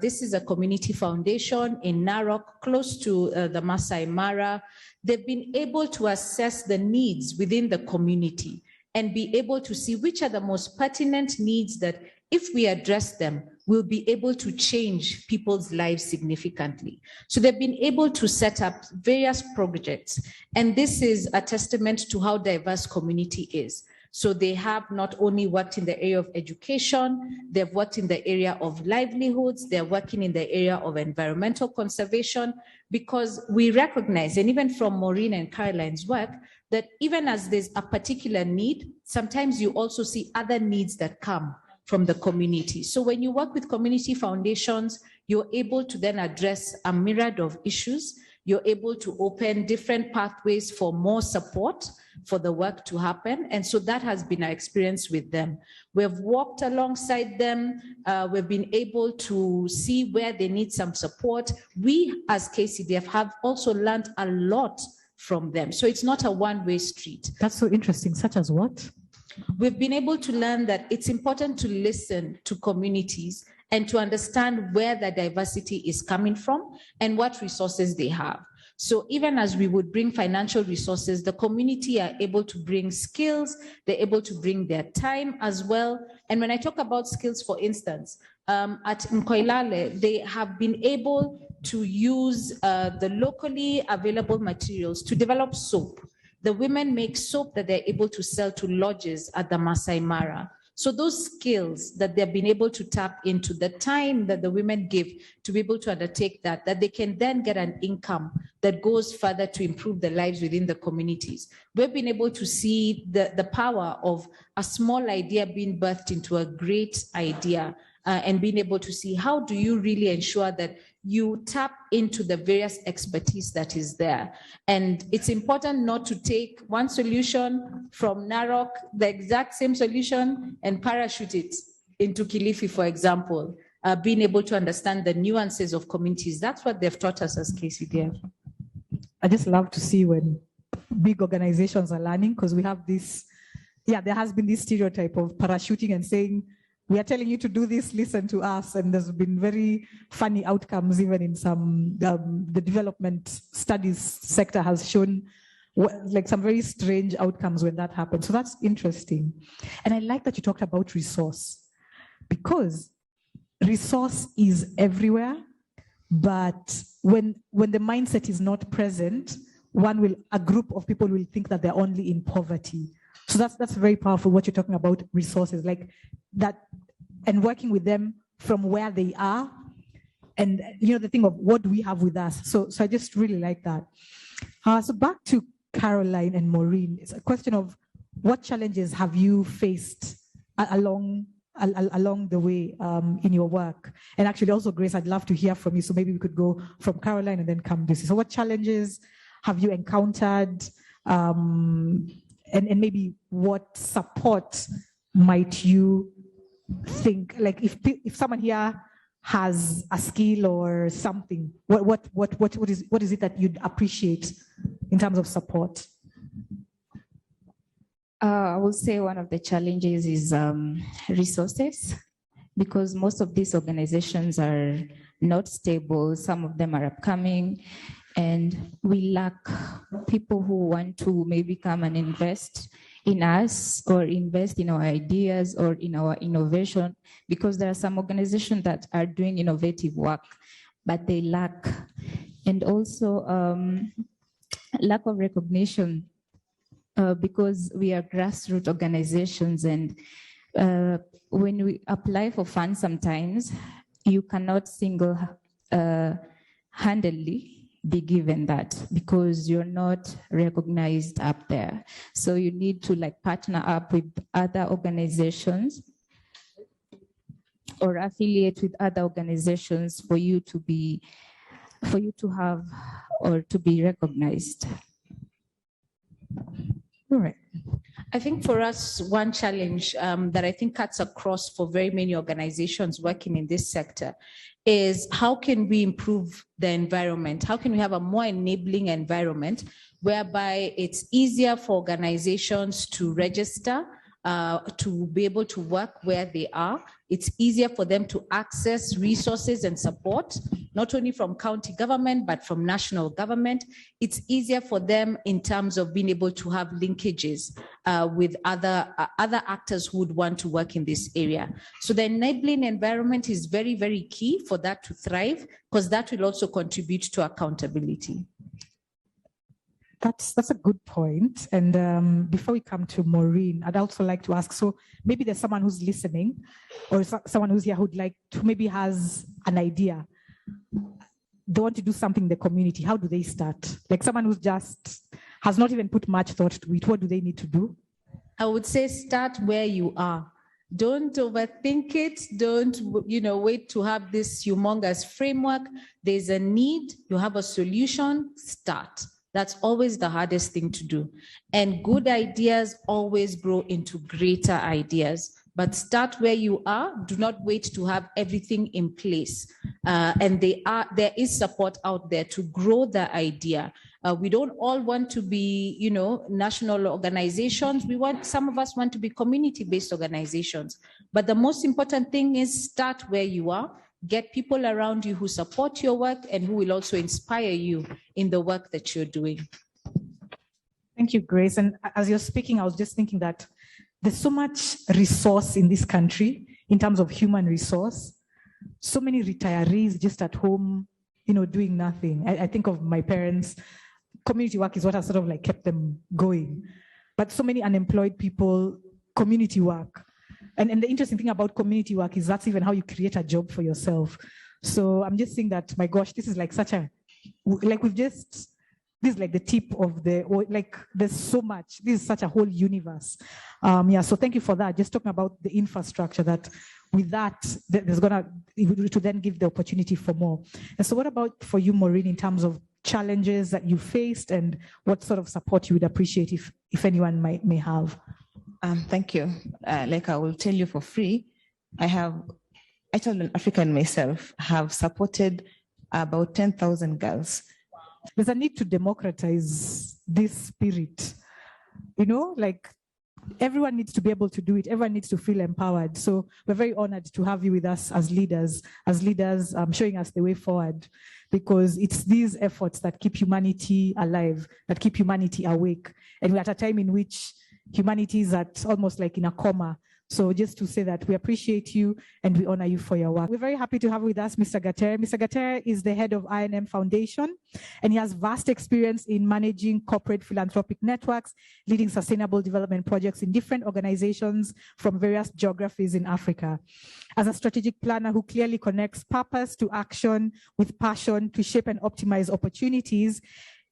this is a community foundation in Narok, close to the Masai Mara. They've been able to assess the needs within the community and be able to see which are the most pertinent needs that if we address them, we'll be able to change people's lives significantly. So they've been able to set up various projects. And this is a testament to how diverse community is. So they have not only worked in the area of education, they've worked in the area of livelihoods, they're working in the area of environmental conservation, because we recognize, and even from Maureen and Caroline's work, that even as there's a particular need, sometimes you also see other needs that come from the community. So when you work with community foundations, you're able to then address a myriad of issues. you're able to open different pathways for more support for the work to happen. And so that has been our experience with them. We've walked alongside them. We've been able to see where they need some support. We as KCDF have also learned a lot from them. So it's not a one-way street. That's so interesting. Such as what? We've been able to learn that it's important to listen to communities and to understand where the diversity is coming from and what resources they have. So even as we would bring financial resources, the community are able to bring skills, they're able to bring their time as well. And when I talk about skills, for instance, at Nkoilale, they have been able to use the locally available materials to develop soap. The women make soap that they're able to sell to lodges at the Masai Mara. So those skills that they've been able to tap into, the time that the women give to be able to undertake that they can then get an income that goes further to improve the lives within the communities. We've been able to see the power of a small idea being birthed into a great idea, and being able to see how do you really ensure that you tap into the various expertise that is there. And it's important not to take one solution from Narok, the exact same solution, and parachute it into Kilifi, for example. Being able to understand the nuances of communities. That's what they've taught us as KCDF. I just love to see when big organizations are learning, because we have this, there has been this stereotype of parachuting and saying, we are telling you to do this, listen to us. And there's been very funny outcomes, even in some, the development studies sector has shown like some very strange outcomes when that happens. So that's interesting. And I like that you talked about resource, because resource is everywhere. But when the mindset is not present, a group of people will think that they're only in poverty. So that's very powerful, what you're talking about, resources like that, and working with them from where they are. And the thing of what do we have with us? So I just really like that. So back to Caroline and Maureen, it's a question of what challenges have you faced along the way in your work? And actually also, Grace, I'd love to hear from you. So maybe we could go from Caroline and then come to this. So what challenges have you encountered? And maybe what support might you think, like if someone here has a skill or something, what is it that you'd appreciate in terms of support? I would say one of the challenges is resources, because most of these organizations are not stable. Some of them are upcoming, and we lack people who want to maybe come and invest in us or invest in our ideas or in our innovation, because there are some organizations that are doing innovative work, but they lack. And also lack of recognition, because we are grassroots organizations, and when we apply for funds, sometimes you cannot single-handedly be given that, because you're not recognized up there. So you need to partner up with other organizations or affiliate with other organizations for you to have or to be recognized. All right. I think for us, one challenge that I think cuts across for very many organizations working in this sector is how can we improve the environment? How can we have a more enabling environment whereby it's easier for organizations to register, to be able to work where they are. It's easier for them to access resources and support, not only from county government, but from national government. It's easier for them in terms of being able to have linkages with other actors who would want to work in this area. So the enabling environment is very, very key for that to thrive, because that will also contribute to accountability. That's a good point. And before we come to Maureen, I'd also like to ask, so maybe there's someone who's listening or someone who's here who'd like to maybe has an idea. They want to do something in the community. How do they start? Like someone who's just has not even put much thought to it. What do they need to do? I would say start where you are. Don't overthink it. Don't, wait to have this humongous framework. There's a need, you have a solution, start. That's always the hardest thing to do. And good ideas always grow into greater ideas. But start where you are. Do not wait to have everything in place. And there is support out there to grow the idea. We don't all want to be, national organizations. Some of us want to be community-based organizations. But the most important thing is start where you are. Get people around you who support your work and who will also inspire you in the work that you're doing. Thank you, Grace. And as you're speaking, I was just thinking that there's so much resource in this country in terms of human resource. So many retirees just at home, doing nothing. I think of my parents. Community work is what has sort of like kept them going. But so many unemployed people, community work. And the interesting thing about community work is that's even how you create a job for yourself. So I'm just saying that, my gosh, this is like such a, this is like the tip of there's so much. This is such a whole universe. So thank you for that. Just talking about the infrastructure that with that, there's to then give the opportunity for more. And so what about for you, Maureen, in terms of challenges that you faced and what sort of support you would appreciate if anyone may have? Thank you. Like I will tell you for free, I told an African myself, have supported about 10,000 girls. There's a need to democratize this spirit. Everyone needs to be able to do it. Everyone needs to feel empowered. So we're very honored to have you with us as leaders, showing us the way forward, because it's these efforts that keep humanity alive, that keep humanity awake. And we're at a time in which humanity is at almost like in a coma. So just to say that we appreciate you and we honor you for your work. We're very happy to have with us Mr. Gatere. Mr. Gatere is the head of I&M Foundation, and he has vast experience in managing corporate philanthropic networks, leading sustainable development projects in different organizations from various geographies in Africa. As a strategic planner who clearly connects purpose to action with passion to shape and optimize opportunities,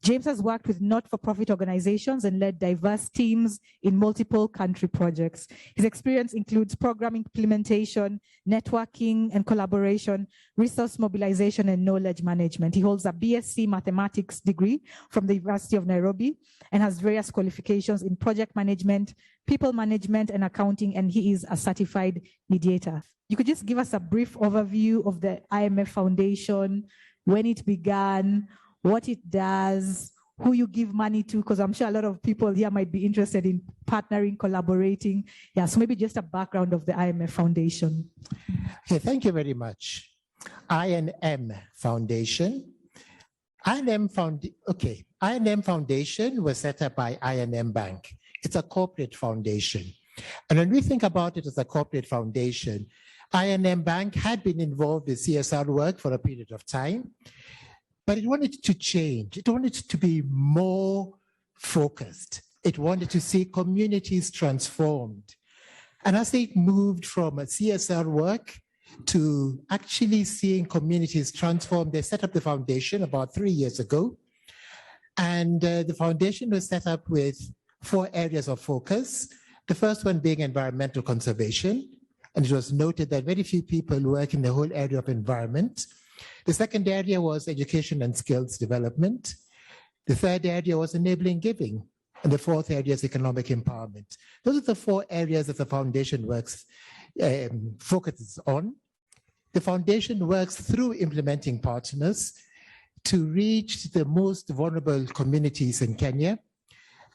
James has worked with not-for-profit organizations and led diverse teams in multiple country projects. His experience includes program implementation, networking and collaboration, resource mobilization, and knowledge management. He holds a BSc mathematics degree from the University of Nairobi and has various qualifications in project management, people management, and accounting, and he is a certified mediator. You could just give us a brief overview of the IMF Foundation, when it began, what it does, who you give money to, because I'm sure a lot of people here might be interested in partnering, collaborating. Yeah, so maybe just a background of the IMF Foundation. Okay, thank you very much. I&M Foundation. I&M Foundation was set up by I&M Bank. It's a corporate foundation. And when we think about it as a corporate foundation, I&M Bank had been involved in CSR work for a period of time, but it wanted to change. It wanted to be more focused. It wanted to see communities transformed. And as they moved from a CSR work to actually seeing communities transformed, they set up the foundation about 3 years ago. And the foundation was set up with 4 areas of focus. The first one being environmental conservation. And it was noted that very few people work in the whole area of environment. The second area was education and skills development. The third area was enabling giving. And the fourth area is economic empowerment. Those are the 4 areas that the foundation focuses on. The foundation works through implementing partners to reach the most vulnerable communities in Kenya.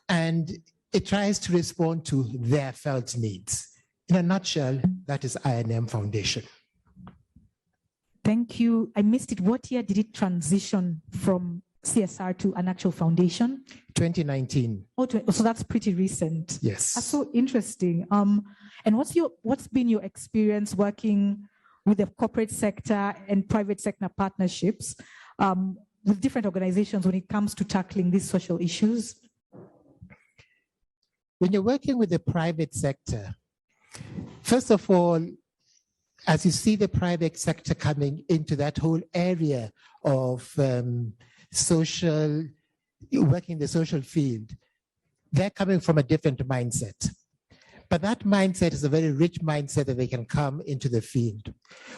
And it tries to respond to their felt needs. In a nutshell, that is I&M Foundation. Thank you. I missed it. What year did it transition from CSR to an actual foundation? 2019. Oh, so that's pretty recent. Yes. That's so interesting. And what's been your experience working with the corporate sector and private sector partnerships with different organizations when it comes to tackling these social issues? When you're working with the private sector, first of all, as you see the private sector coming into that whole area of working in the social field, they're coming from a different mindset. But that mindset is a very rich mindset that they can come into the field.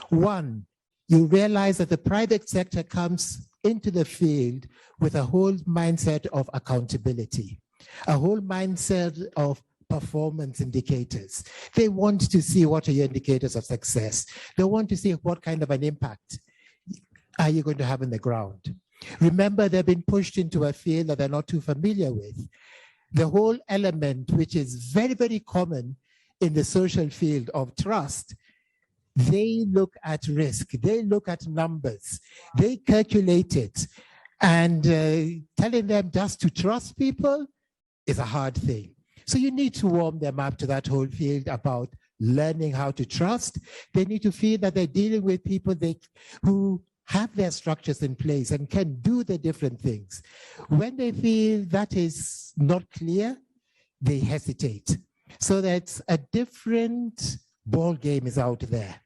One, you realize that the private sector comes into the field with a whole mindset of accountability, a whole mindset of performance indicators. They want to see what are your indicators of success. They want to see what kind of an impact are you going to have in the ground. Remember, they've been pushed into a field that they're not too familiar with. The whole element, which is very, very common in the social field of trust, they look at risk, they look at numbers, they calculate it. And telling them just to trust people is a hard thing. So you need to warm them up to that whole field about learning how to trust. They need to feel that they're dealing with people who have their structures in place and can do the different things. When they feel that is not clear, they hesitate. So that's a different ball game is out there.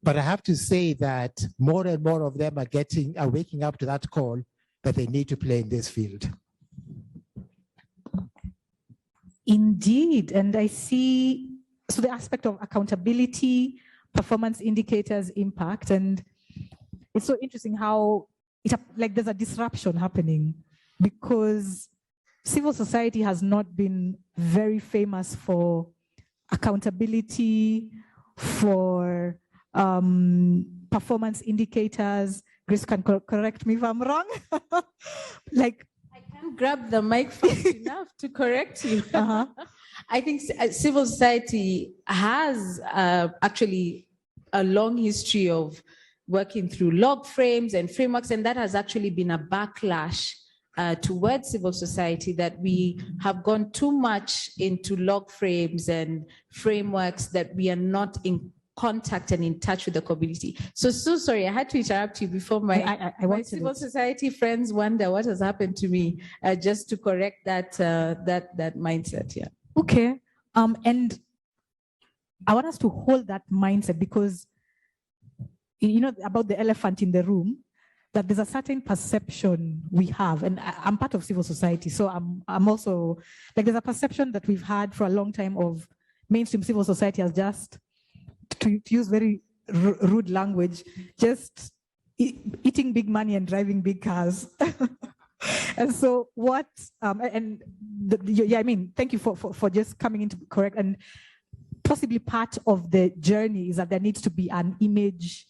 But I have to say that more and more of them are waking up to that call that they need to play in this field. Indeed, and I see, so the aspect of accountability, performance indicators, impact, and it's so interesting how there's a disruption happening because civil society has not been very famous for accountability, for performance indicators. Grace can correct me if I'm wrong. Grab the mic fast enough to correct you. I think civil society has actually a long history of working through log frames and frameworks, and that has actually been a backlash towards civil society, that we have gone too much into log frames and frameworks that we are not in contact and in touch with the community. So sorry, I had to interrupt you before my civil society friends wonder what has happened to me, just to correct that mindset. Yeah. Okay. And I want us to hold that mindset because, you know, about the elephant in the room, that there's a certain perception we have, and I'm part of civil society, so I'm also, there's a perception that we've had for a long time of mainstream civil society as just, to use very rude language, just eating big money and driving big cars. And so what, thank you for just coming in to correct. And possibly part of the journey is that there needs to be an image,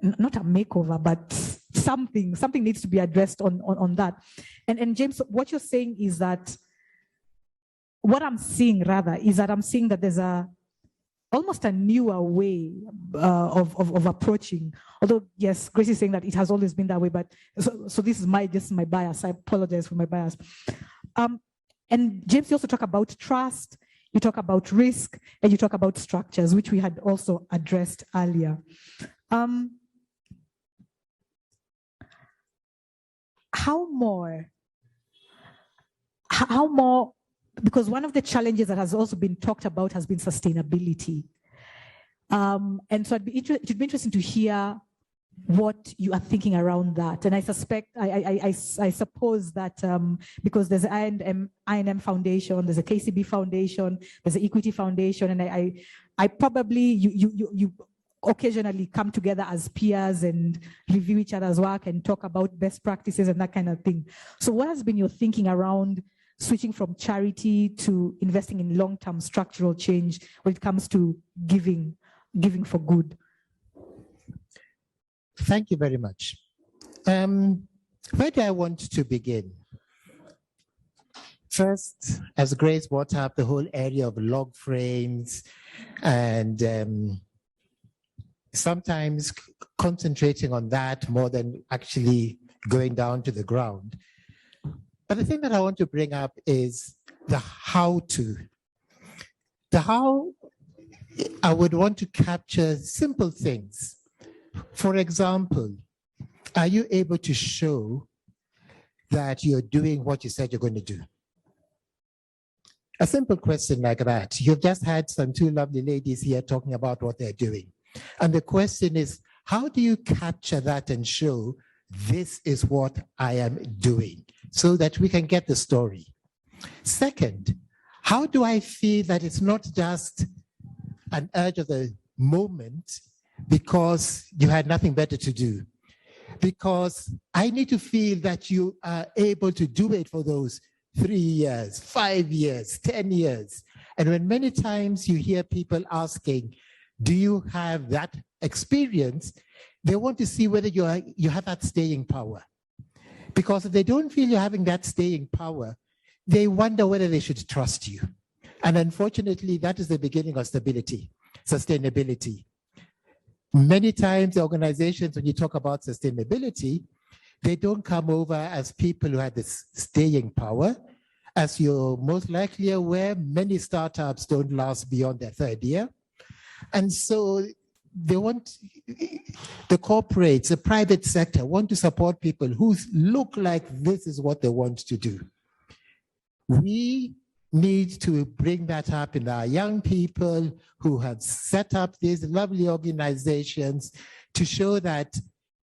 not a makeover, but something needs to be addressed on that. And James, what you're saying is that, what I'm seeing rather, is that I'm seeing that there's almost a newer way of approaching. Although, yes, Grace is saying that it has always been that way, but so this is my bias. I apologize for my bias. And James, you also talk about trust, you talk about risk, and you talk about structures, which we had also addressed earlier. How more, because one of the challenges that has also been talked about has been sustainability. And so it would be interesting to hear what you are thinking around that. And I suspect, I suppose that because there's an I&M Foundation, there's a KCB Foundation, there's an Equity Foundation, and I probably, you occasionally come together as peers and review each other's work and talk about best practices and that kind of thing. So what has been your thinking around switching from charity to investing in long-term structural change when it comes to giving for good? Thank you very much. Where do I want to begin? First, as Grace brought up the whole area of log frames and sometimes concentrating on that more than actually going down to the ground. But the thing that I want to bring up is the how to. The how, I would want to capture simple things. For example, are you able to show that you're doing what you said you're going to do? A simple question like that. You've just had some two lovely ladies here talking about what they're doing. And the question is, how do you capture that and show this is what I am doing so that we can get the story? Second, how do I feel that it's not just an urge of the moment because you had nothing better to do? Because I need to feel that you are able to do it for those 3 years, 5 years, 10 years. And when many times you hear people asking, do you have that experience? They want to see whether you have that staying power. Because if they don't feel you're having that staying power, they wonder whether they should trust you. And unfortunately, that is the beginning of stability, sustainability. Many times the organizations, when you talk about sustainability, they don't come over as people who have this staying power. As you're most likely aware, many startups don't last beyond their 3rd year. And so they want, the corporates, the private sector want to support people who look like this is what they want to do. We need to bring that up in our young people who have set up these lovely organizations to show that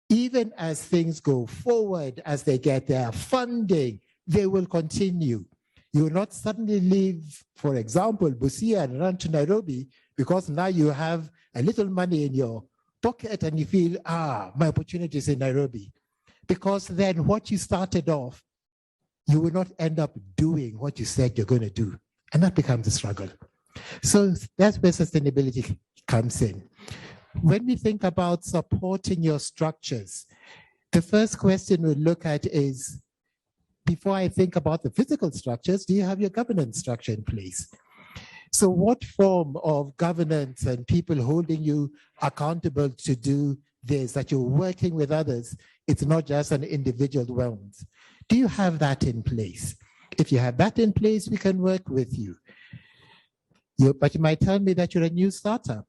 even as things go forward, as they get their funding, they will continue. You will not suddenly leave, for example, Busia and run to Nairobi because now you have a little money in your pocket and you feel, my opportunity is in Nairobi. Because then what you started off, you will not end up doing what you said you're going to do. And that becomes a struggle. So that's where sustainability comes in. When we think about supporting your structures, the first question we look at is, before I think about the physical structures, do you have your governance structure in place? So what form of governance and people holding you accountable to do this, that you're working with others, it's not just an individual realm. Do you have that in place? If you have that in place, we can work with you. But you might tell me that you're a new startup.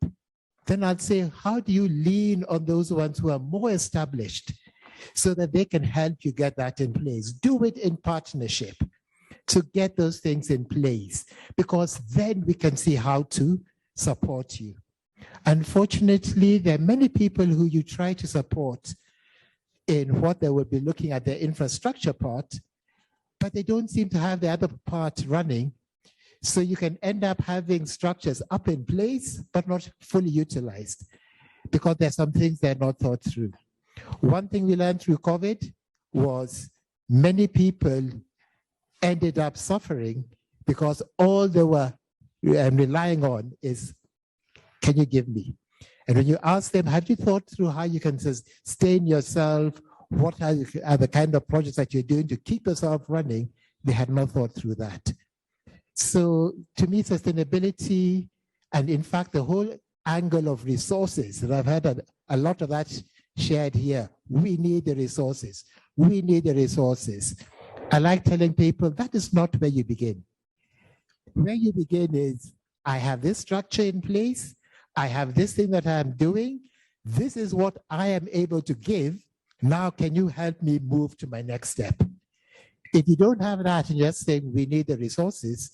Then I'd say, how do you lean on those ones who are more established so that they can help you get that in place? Do it in partnership to get those things in place, because then we can see how to support you. Unfortunately, there are many people who you try to support in what they will be looking at their infrastructure part, but they don't seem to have the other part running. So you can end up having structures up in place, but not fully utilized because there's some things that are not thought through. One thing we learned through COVID was many people ended up suffering because all they were relying on is, can you give me? And when you ask them, have you thought through how you can sustain yourself? What are the kind of projects that you're doing to keep yourself running? They had not thought through that. So to me, sustainability, and in fact, the whole angle of resources, and I've had a lot of that shared here. We need the resources. We need the resources. I like telling people that is not where you begin. Where you begin is, I have this structure in place. I have this thing that I'm doing. This is what I am able to give. Now, can you help me move to my next step? If you don't have that and you're just saying we need the resources,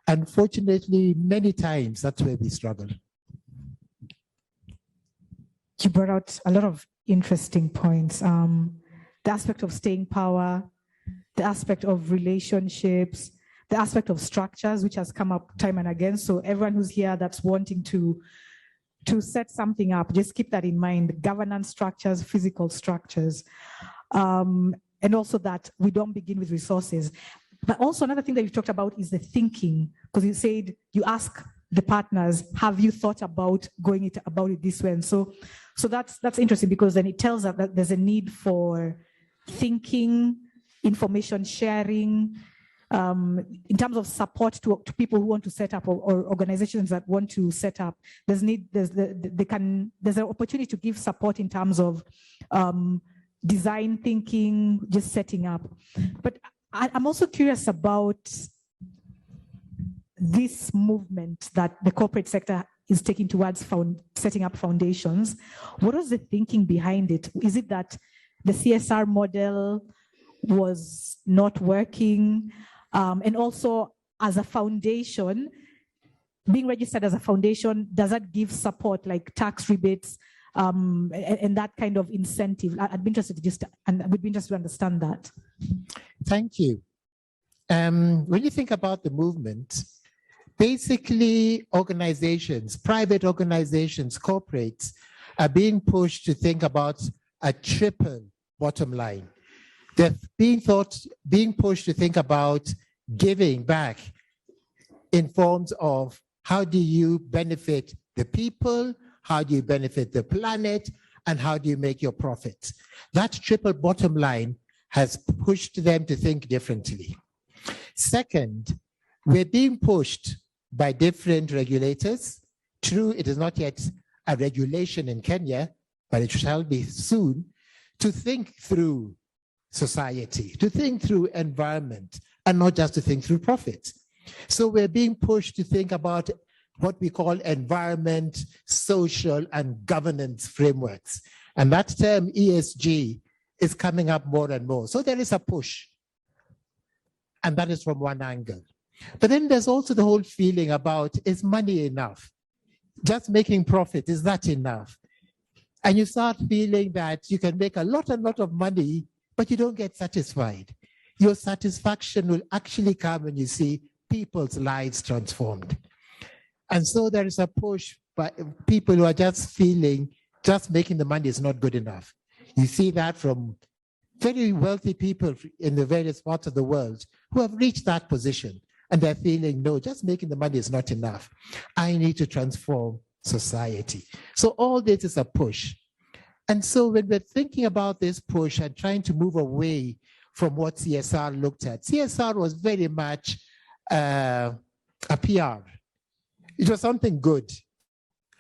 unfortunately, many times that's where we struggle. You brought out a lot of interesting points. The aspect of staying power, the aspect of relationships, the aspect of structures, which has come up time and again. So everyone who's here that's wanting to set something up, just keep that in mind: governance structures, physical structures, and also that we don't begin with resources. But also another thing that you talked about is the thinking, because you said you ask the partners, have you thought about going about it this way? And so that's interesting, because then it tells us that there's a need for thinking, information sharing, in terms of support to people who want to set up, or organizations that want to set up. There's an opportunity to give support in terms of design thinking, just setting up. But I'm also curious about this movement that the corporate sector is taking towards setting up foundations. What was the thinking behind it? Is it that the CSR model was not working? And also, as a foundation, being registered as a foundation, does that give support like tax rebates and that kind of incentive? I'd be interested to understand that. Thank you. When you think about the movement, basically organizations, private organizations, corporates are being pushed to think about a triple bottom line. They're being pushed to think about giving back in forms of how do you benefit the people, how do you benefit the planet, and how do you make your profits? That triple bottom line has pushed them to think differently. Second, we're being pushed by different regulators. True, it is not yet a regulation in Kenya, but it shall be soon, to think through society, to think through environment, and not just to think through profit. So we're being pushed to think about what we call environment, social, and governance frameworks. And that term ESG is coming up more and more. So there is a push. And that is from one angle. But then there's also the whole feeling about, is money enough? Just making profit, is that enough? And you start feeling that you can make a lot of money, but you don't get satisfied. Your satisfaction will actually come when you see people's lives transformed. And so there is a push by people who are just feeling just making the money is not good enough. You see that from very wealthy people in the various parts of the world who have reached that position. And they're feeling, no, just making the money is not enough. I need to transform society. So all this is a push. And so when we're thinking about this push and trying to move away from what CSR looked at, CSR was very much a PR. It was something good.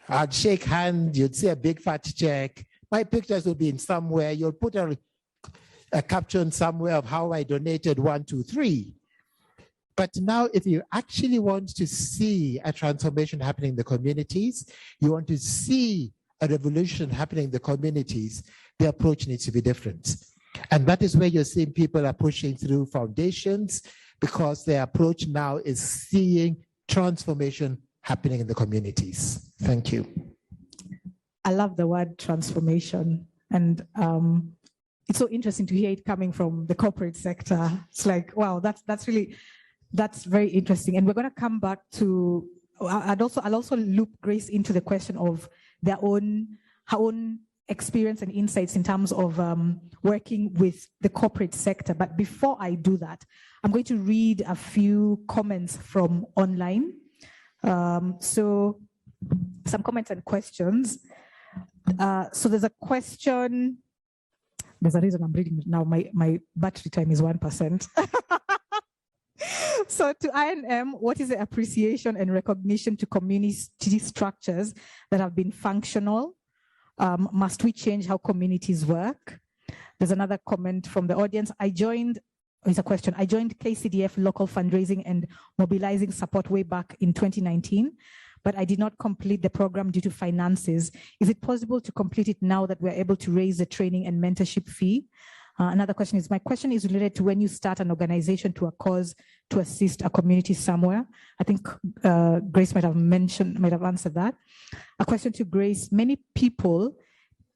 I'd shake hands, you'd see a big fat check. My pictures would be in somewhere. You'll put a caption somewhere of how I donated 1, 2, 3. But now if you actually want to see a transformation happening in the communities, you want to see a revolution happening in the communities, the approach needs to be different. And that is where you're seeing people are pushing through foundations, because their approach now is seeing transformation happening in the communities. Thank you. I love the word transformation. And it's so interesting to hear it coming from the corporate sector. It's like, wow, that's very interesting. And we're going to come back to, I'll also loop Grace into the question of her own experience and insights in terms of working with the corporate sector. But before I do that, I'm going to read a few comments from online. So some comments and questions. So there's a question. There's a reason I'm reading it now. My battery time is 1%. So to INM, what is the appreciation and recognition to community structures that have been functional? Must we change how communities work? There's another comment from the audience. It's a question. I joined KCDF local fundraising and mobilizing support way back in 2019, but I did not complete the program due to finances. Is it possible to complete it now that we're able to raise the training and mentorship fee? Another question is, my question is related to when you start an organization to a cause to assist a community somewhere. I think Grace might have answered that. A question to Grace, many people,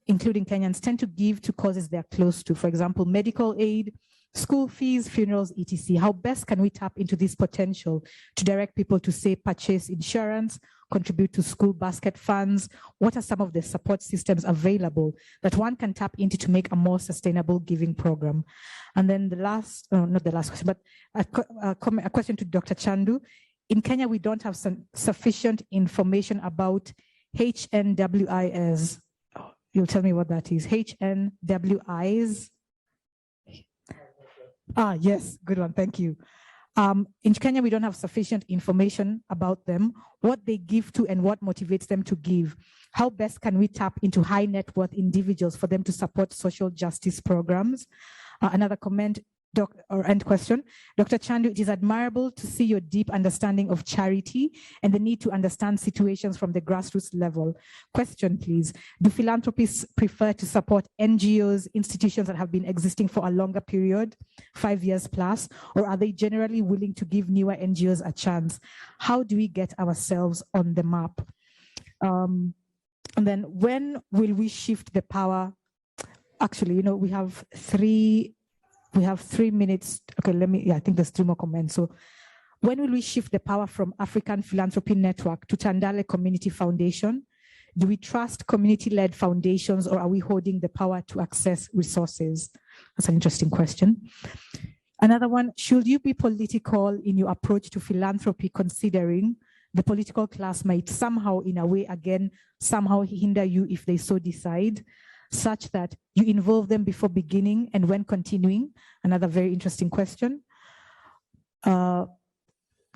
including Kenyans, tend to give to causes they're close to, for example, medical aid, school fees, funerals, etc. How best can we tap into this potential to direct people to, say, purchase insurance, contribute to school basket funds? What are some of the support systems available that one can tap into to make a more sustainable giving program? And then the last, not the last question, but a question to Dr. Chandu. In Kenya, we don't have sufficient information about HNWIs. You'll tell me what that is. HNWIs. Yes, good one, thank you. In Kenya, we don't have sufficient information about them, what they give to and what motivates them to give. How best can we tap into high net worth individuals for them to support social justice programs? Another comment and question. Dr. Chandu, it is admirable to see your deep understanding of charity and the need to understand situations from the grassroots level. Question, please. Do philanthropists prefer to support NGOs, institutions that have been existing for a longer period, 5 years plus, or are they generally willing to give newer NGOs a chance? How do we get ourselves on the map? And then when will we shift the power? Actually, we have 3 minutes. Okay, I think there's 3 more comments. So When will we shift the power from African Philanthropy Network to Tandale Community Foundation? Do we trust community-led foundations, or are we holding the power to access resources? That's an interesting question. Another one, should you be political in your approach to philanthropy, considering the political class might somehow, in a way, again, somehow hinder you if they so decide, such that you involve them before beginning and when continuing? Another very interesting question.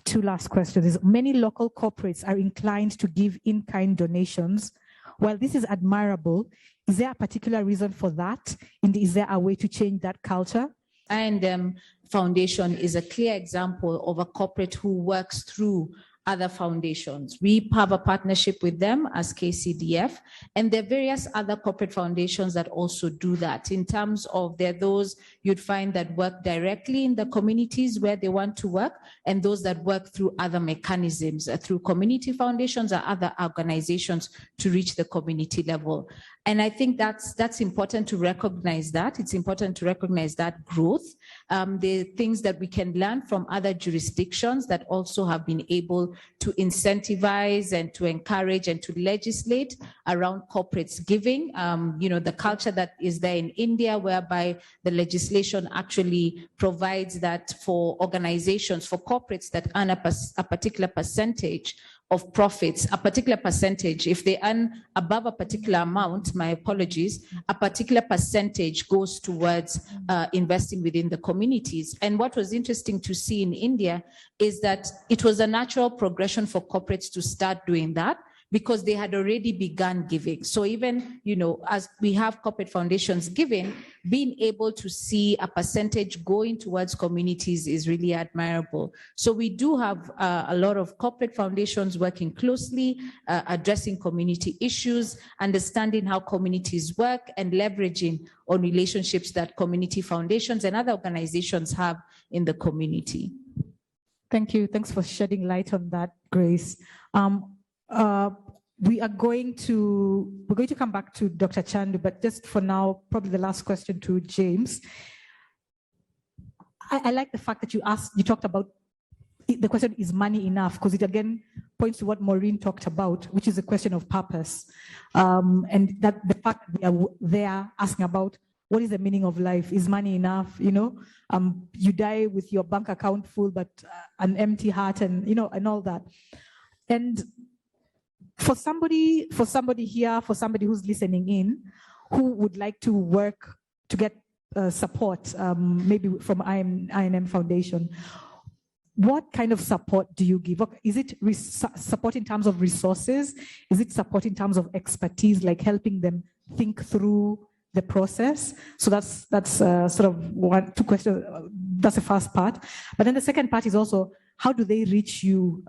Two last questions. Many local corporates are inclined to give in-kind donations. While this is admirable, is there a particular reason for that? And is there a way to change that culture? I&M Foundation is a clear example of a corporate who works through other foundations. We have a partnership with them as KCDF, and there are various other corporate foundations that also do that. In terms of, there are those you'd find that work directly in the communities where they want to work, and those that work through other mechanisms, through community foundations or other organizations to reach the community level. And I think that's important to recognize that. It's important to recognize that growth. The things that we can learn from other jurisdictions that also have been able to incentivize and to encourage and to legislate around corporates giving. The culture that is there in India, whereby the legislation actually provides that for organizations, for corporates that earn a particular percentage of profits, a particular percentage, if they earn above a particular amount, my apologies, a particular percentage goes towards investing within the communities. And what was interesting to see in India is that it was a natural progression for corporates to start doing that, because they had already begun giving. So even, as we have corporate foundations giving, being able to see a percentage going towards communities is really admirable. So we do have a lot of corporate foundations working closely, addressing community issues, understanding how communities work, and leveraging on relationships that community foundations and other organizations have in the community. Thank you. Thanks for shedding light on that, Grace. We're going to come back to Dr. Chandu, but just for now, probably the last question to James. I like the fact that you talked about the question, is money enough? Because it again points to what Maureen talked about, which is a question of purpose. And that the fact we are there asking about what is the meaning of life? Is money enough? You die with your bank account full, but an empty heart, and and all that. And for somebody here, for somebody who's listening in, who would like to work to get support, maybe from I&M Foundation, what kind of support do you give? Is it support in terms of resources? Is it support in terms of expertise, like helping them think through the process? So that's sort of two questions. That's the first part. But then the second part is also, how do they reach you?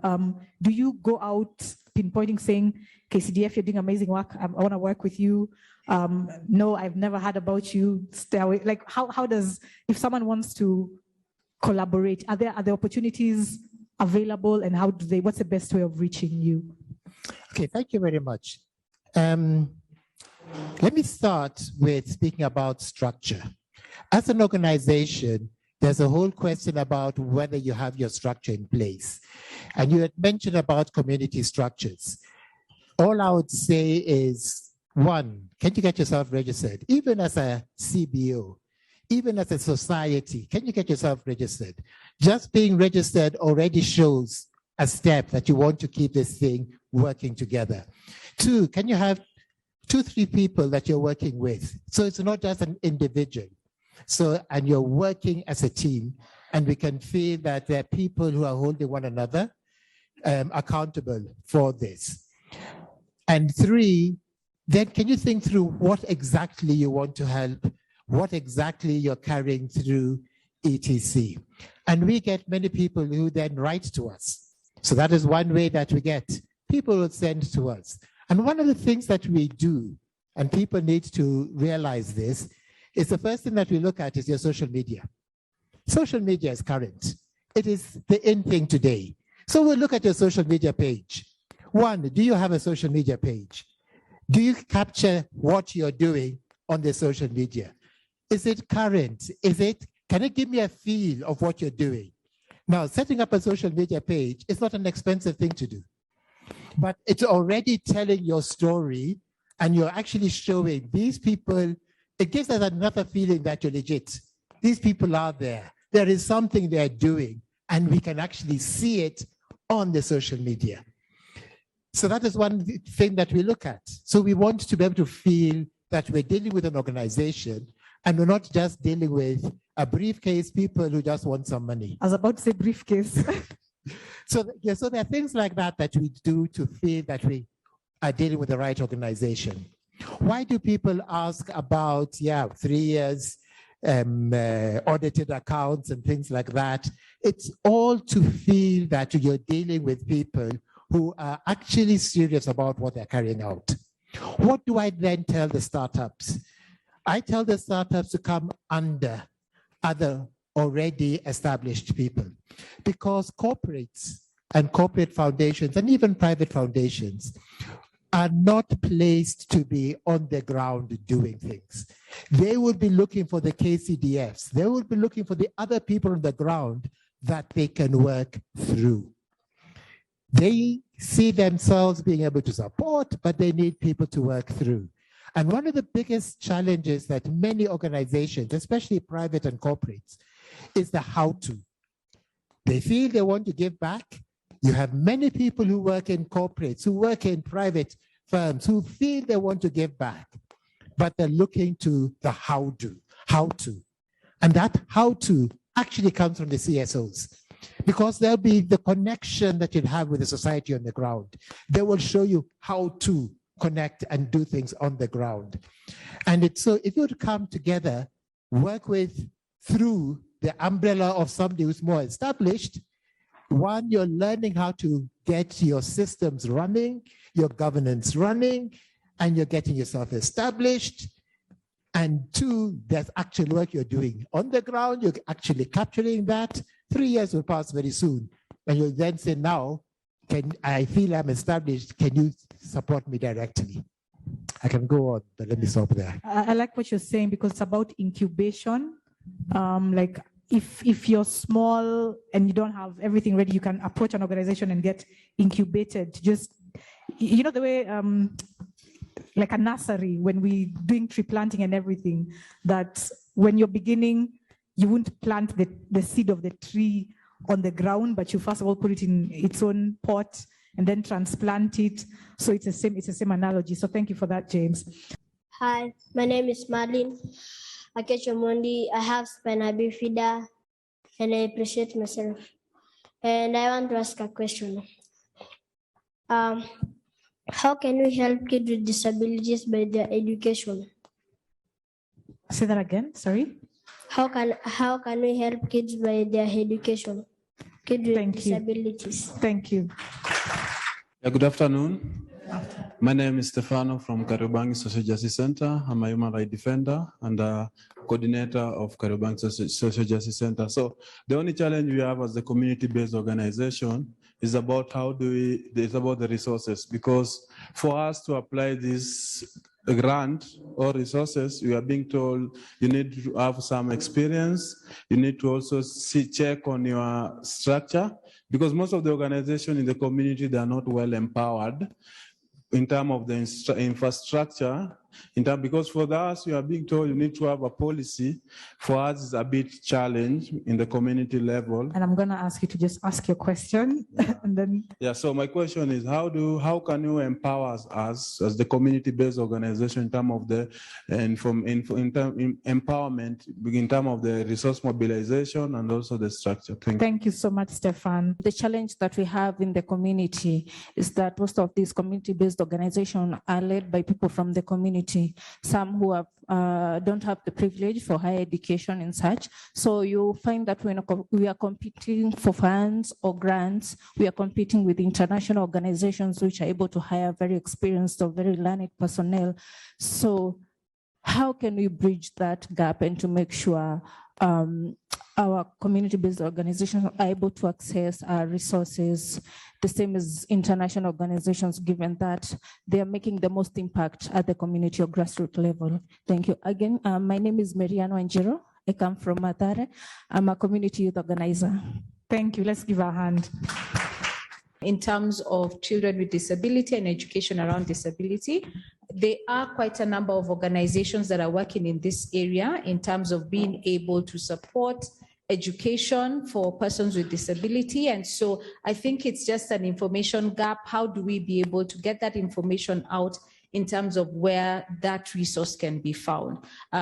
Do you go out pinpointing, saying, KCDF, you're doing amazing work, I want to work with you? No, I've never heard about you, stay away. Like, how does, if someone wants to collaborate, are there opportunities available, and what's the best way of reaching you? Okay, thank you very much. Let me start with speaking about structure. As an organization, there's a whole question about whether you have your structure in place. And you had mentioned about community structures. All I would say is, one, can you get yourself registered? Even as a CBO, even as a society, can you get yourself registered? Just being registered already shows a step that you want to keep this thing working together. Two, can you have 2-3 people that you're working with? So it's not just an individual. So, and you're working as a team, and we can feel that there are people who are holding one another accountable for this. And 3, then can you think through what exactly you want to help, what exactly you're carrying through ETC. And we get many people who then write to us. So that is one way that we get. People will send to us. And one of the things that we do, and people need to realize this, is the first thing that we look at is your social media. Social media is current. It is the in thing today. So we'll look at your social media page. One, do you have a social media page? Do you capture what you're doing on the social media? Is it current? Can it give me a feel of what you're doing? Now, setting up a social media page is not an expensive thing to do, but it's already telling your story, and you're actually showing these people. It gives us another feeling that you're legit. These people are there. There is something they're doing, and we can actually see it on the social media. So that is one thing that we look at. So we want to be able to feel that we're dealing with an organization, and we're not just dealing with a briefcase people who just want some money. I was about to say briefcase. So there are things like that that we do to feel that we are dealing with the right organization. Why do people ask about, 3 years, audited accounts and things like that? It's all to feel that you're dealing with people who are actually serious about what they're carrying out. What do I then tell the startups? I tell the startups to come under other already established people, because corporates and corporate foundations and even private foundations are not placed to be on the ground doing things. They will be looking for the KCDFs. They will be looking for the other people on the ground that they can work through. They see themselves being able to support, but they need people to work through. And one of the biggest challenges that many organizations, especially private and corporates, is the how to. They feel they want to give back. You have many people who work in corporates, who work in private firms, who feel they want to give back, but they're looking to the how to. And that how to actually comes from the CSOs, because there'll be the connection that you have with the society on the ground. They will show you how to connect and do things on the ground. And it's so if you would come together, work with through the umbrella of somebody who's more established, one, you're learning how to get your systems running, your governance running, and you're getting yourself established. And two, there's actual work you're doing on the ground. You're actually capturing that. 3 years will pass very soon. And you'll then say, now, I feel I'm established. Can you support me directly? I can go on, but let me stop there. I like what you're saying, because it's about incubation. Like if you're small and you don't have everything ready, you can approach an organization and get incubated. Just, you know, the way, like a nursery, when we're doing tree planting and everything, that when you're beginning, you wouldn't plant the seed of the tree on the ground, but you first of all put it in its own pot and then transplant it. So it's the same analogy. So thank you for that, James. Hi, my name is Marlene Akechomondi. I have spina bifida and I appreciate myself. And I want to ask a question. How can we help kids with disabilities by their education? Say that again, sorry. How can we help kids by their education? Kids with disabilities. Thank you. Yeah, good afternoon. My name is Stefano from Kariobangi Social Justice Center. I'm a human rights defender and a coordinator of Kariobangi Social Justice Center. So the only challenge we have as a community-based organization is about it's about the resources, because for us to apply this grant or resources, we are being told you need to have some experience. You need to also check on your structure, because most of the organizations in the community, they are not well empowered in terms of the infrastructure. Because for us, we are being told you need to have a policy. For us, it's a bit challenge in the community level. And I'm going to ask you to just ask your question. And then. Yeah, so my question is, how can you empower us as the community-based organization in terms of the empowerment, in terms of the resource mobilization and also the structure? Thank you so much, Stefan. The challenge that we have in the community is that most of these community-based organizations are led by people from the community. Some who have, don't have the privilege for higher education and such. So you find that when we are competing for funds or grants, we are competing with international organizations which are able to hire very experienced or very learned personnel. So how can we bridge that gap and to make sure our community-based organizations are able to access our resources the same as international organizations, given that they are making the most impact at the community or grassroots level? Thank you. Again, my name is Mariano Angelo. I come from Matare. I'm a community youth organizer. Thank you. Let's give her a hand. In terms of children with disability and education around disability, there are quite a number of organizations that are working in this area in terms of being able to support education for persons with disability. And so I think it's just an information gap. How do we be able to get that information out in terms of where that resource can be found?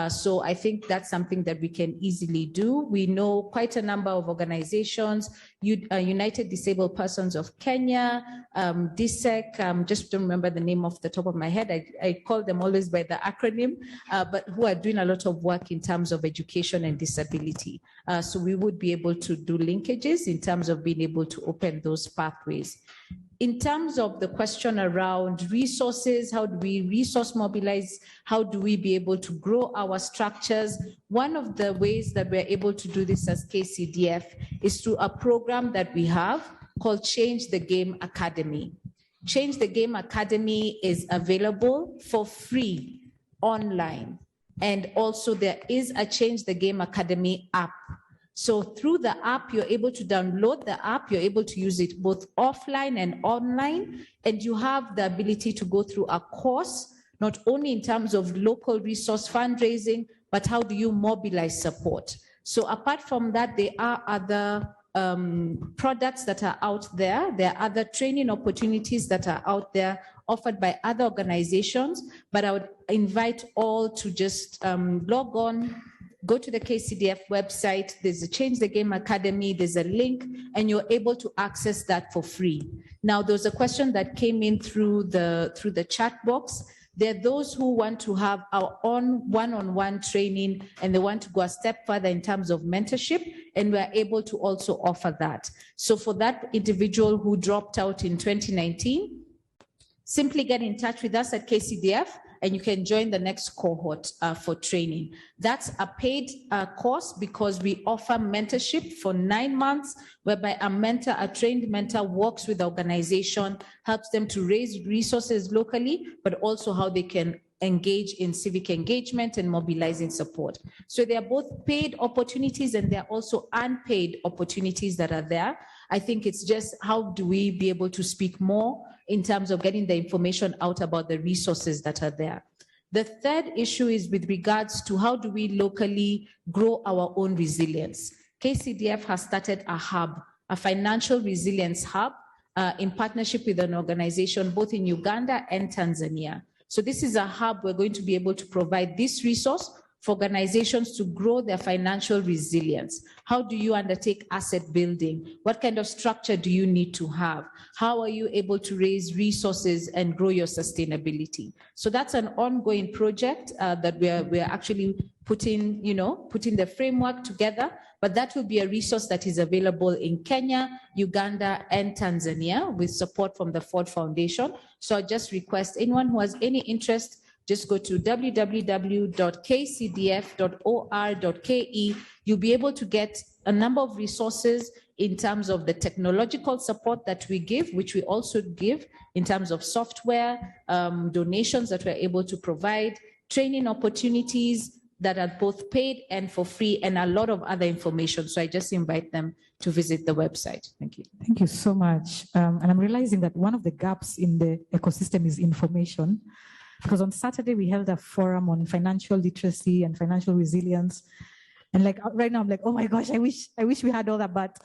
So I think that's something that we can easily do. We know quite a number of organizations, United Disabled Persons of Kenya, DISEC, just don't remember the name off the top of my head. I call them always by the acronym, but who are doing a lot of work in terms of education and disability. So we would be able to do linkages in terms of being able to open those pathways. In terms of the question around resources, how do we resource mobilize? How do we be able to grow our structures? One of the ways that we're able to do this as KCDF is through a program that we have called Change the Game Academy. Change the Game Academy is available for free online. And also there is a Change the Game Academy app. So through the app, you're able to download the app, you're able to use it both offline and online, and you have the ability to go through a course, not only in terms of local resource fundraising, but how do you mobilize support? So apart from that, there are other products that are out there. There are other training opportunities that are out there offered by other organizations, but I would invite all to just log on, go to the KCDF website. There's a Change the Game Academy. There's a link, and you're able to access that for free. Now, there's a question that came in through the chat box. There are those who want to have our own one-on-one training, and they want to go a step further in terms of mentorship, and we're able to also offer that. So for that individual who dropped out in 2019, simply get in touch with us at KCDF, and you can join the next cohort for training. That's a paid course because we offer mentorship for 9 months, whereby a trained mentor works with the organization, helps them to raise resources locally, but also how they can engage in civic engagement and mobilizing support. So there are both paid opportunities and there are also unpaid opportunities that are there. I think it's just how do we be able to speak more in terms of getting the information out about the resources that are there. The third issue is with regards to how do we locally grow our own resilience. KCDF has started a hub, a financial resilience hub in partnership with an organization both in Uganda and Tanzania. So this is a hub we're going to be able to provide this resource for organizations to grow their financial resilience. How do you undertake asset building? What kind of structure do you need to have? How are you able to raise resources and grow your sustainability? So that's an ongoing project that we're actually putting the framework together, but that will be a resource that is available in Kenya, Uganda, and Tanzania with support from the Ford Foundation. So I just request anyone who has any interest, just go to www.kcdf.or.ke. You'll be able to get a number of resources in terms of the technological support that we give, which we also give in terms of software, donations that we're able to provide, training opportunities that are both paid and for free, and a lot of other information. So I just invite them to visit the website. Thank you. Thank you so much. And I'm realizing that one of the gaps in the ecosystem is information. Because on Saturday, we held a forum on financial literacy and financial resilience. And like right now, I'm like, oh my gosh, I wish we had all that, but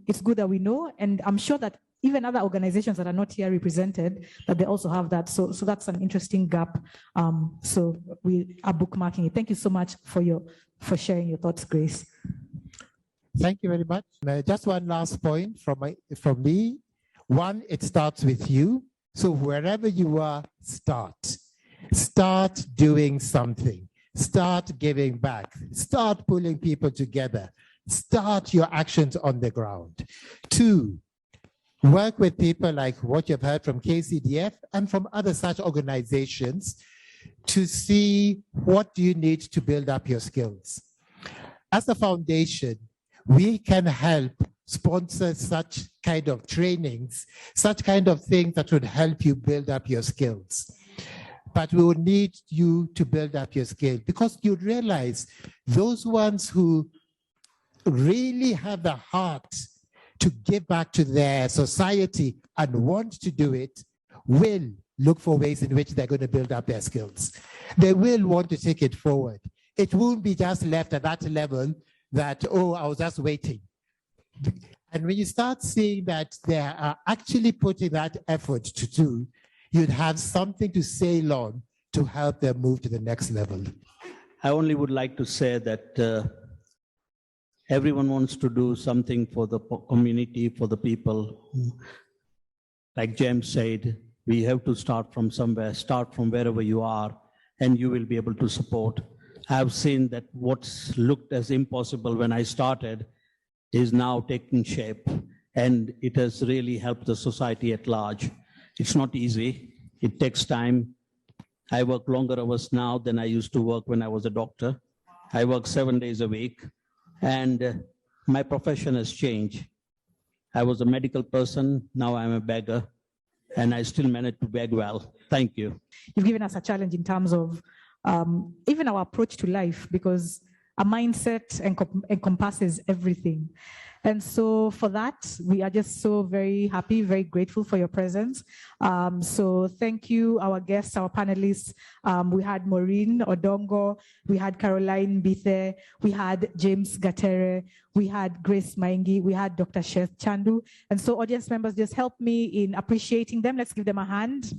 it's good that we know. And I'm sure that even other organizations that are not here represented, that they also have that. So that's an interesting gap. So we are bookmarking it. Thank you so much for sharing your thoughts, Grace. Thank you very much. Just one last point from me. One, it starts with you. So wherever you are, start doing something, start giving back, start pulling people together, start your actions on the ground. 2, work with people like what you've heard from KCDF and from other such organizations to see what do you need to build up your skills. As a foundation, we can help sponsor such kind of trainings, such kind of things that would help you build up your skills. But we would need you to build up your skill because you'd realize those ones who really have the heart to give back to their society and want to do it will look for ways in which they're going to build up their skills. They will want to take it forward. It won't be just left at that level that, oh, I was just waiting. And when you start seeing that they are actually putting that effort to do, you'd have something to sail on to help them move to the next level. I only would like to say that everyone wants to do something for the community, for the people. Like James said, we have to start from somewhere, start from wherever you are, and you will be able to support. I've seen that what's looked as impossible when I started is now taking shape, and it has really helped the society at large. It's not easy. It takes time. I work longer hours now than I used to work when I was a doctor. I work 7 days a week, and my profession has changed. I was a medical person, now I'm a beggar, and I still manage to beg well. Thank you. You've given us a challenge in terms of even our approach to life, because a mindset encompasses everything. And so for that, we are just so very happy, very grateful for your presence. So thank you, our guests, our panelists. We had Maureen Odongo, we had Caroline Bithe, we had James Gatere, we had Grace Maingi, we had Dr. Sheth Chandu. And so audience members, just help me in appreciating them. Let's give them a hand.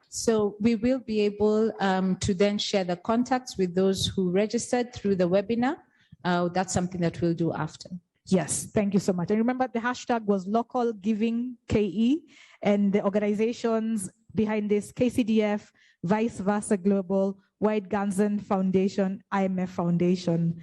So we will be able to then share the contacts with those who registered through the webinar. That's something that we'll do after. Yes, thank you so much. And remember, the hashtag was Local Giving KE, and the organizations behind this: KCDF, Vice Versa Global, White Ganzen Foundation, IMF Foundation.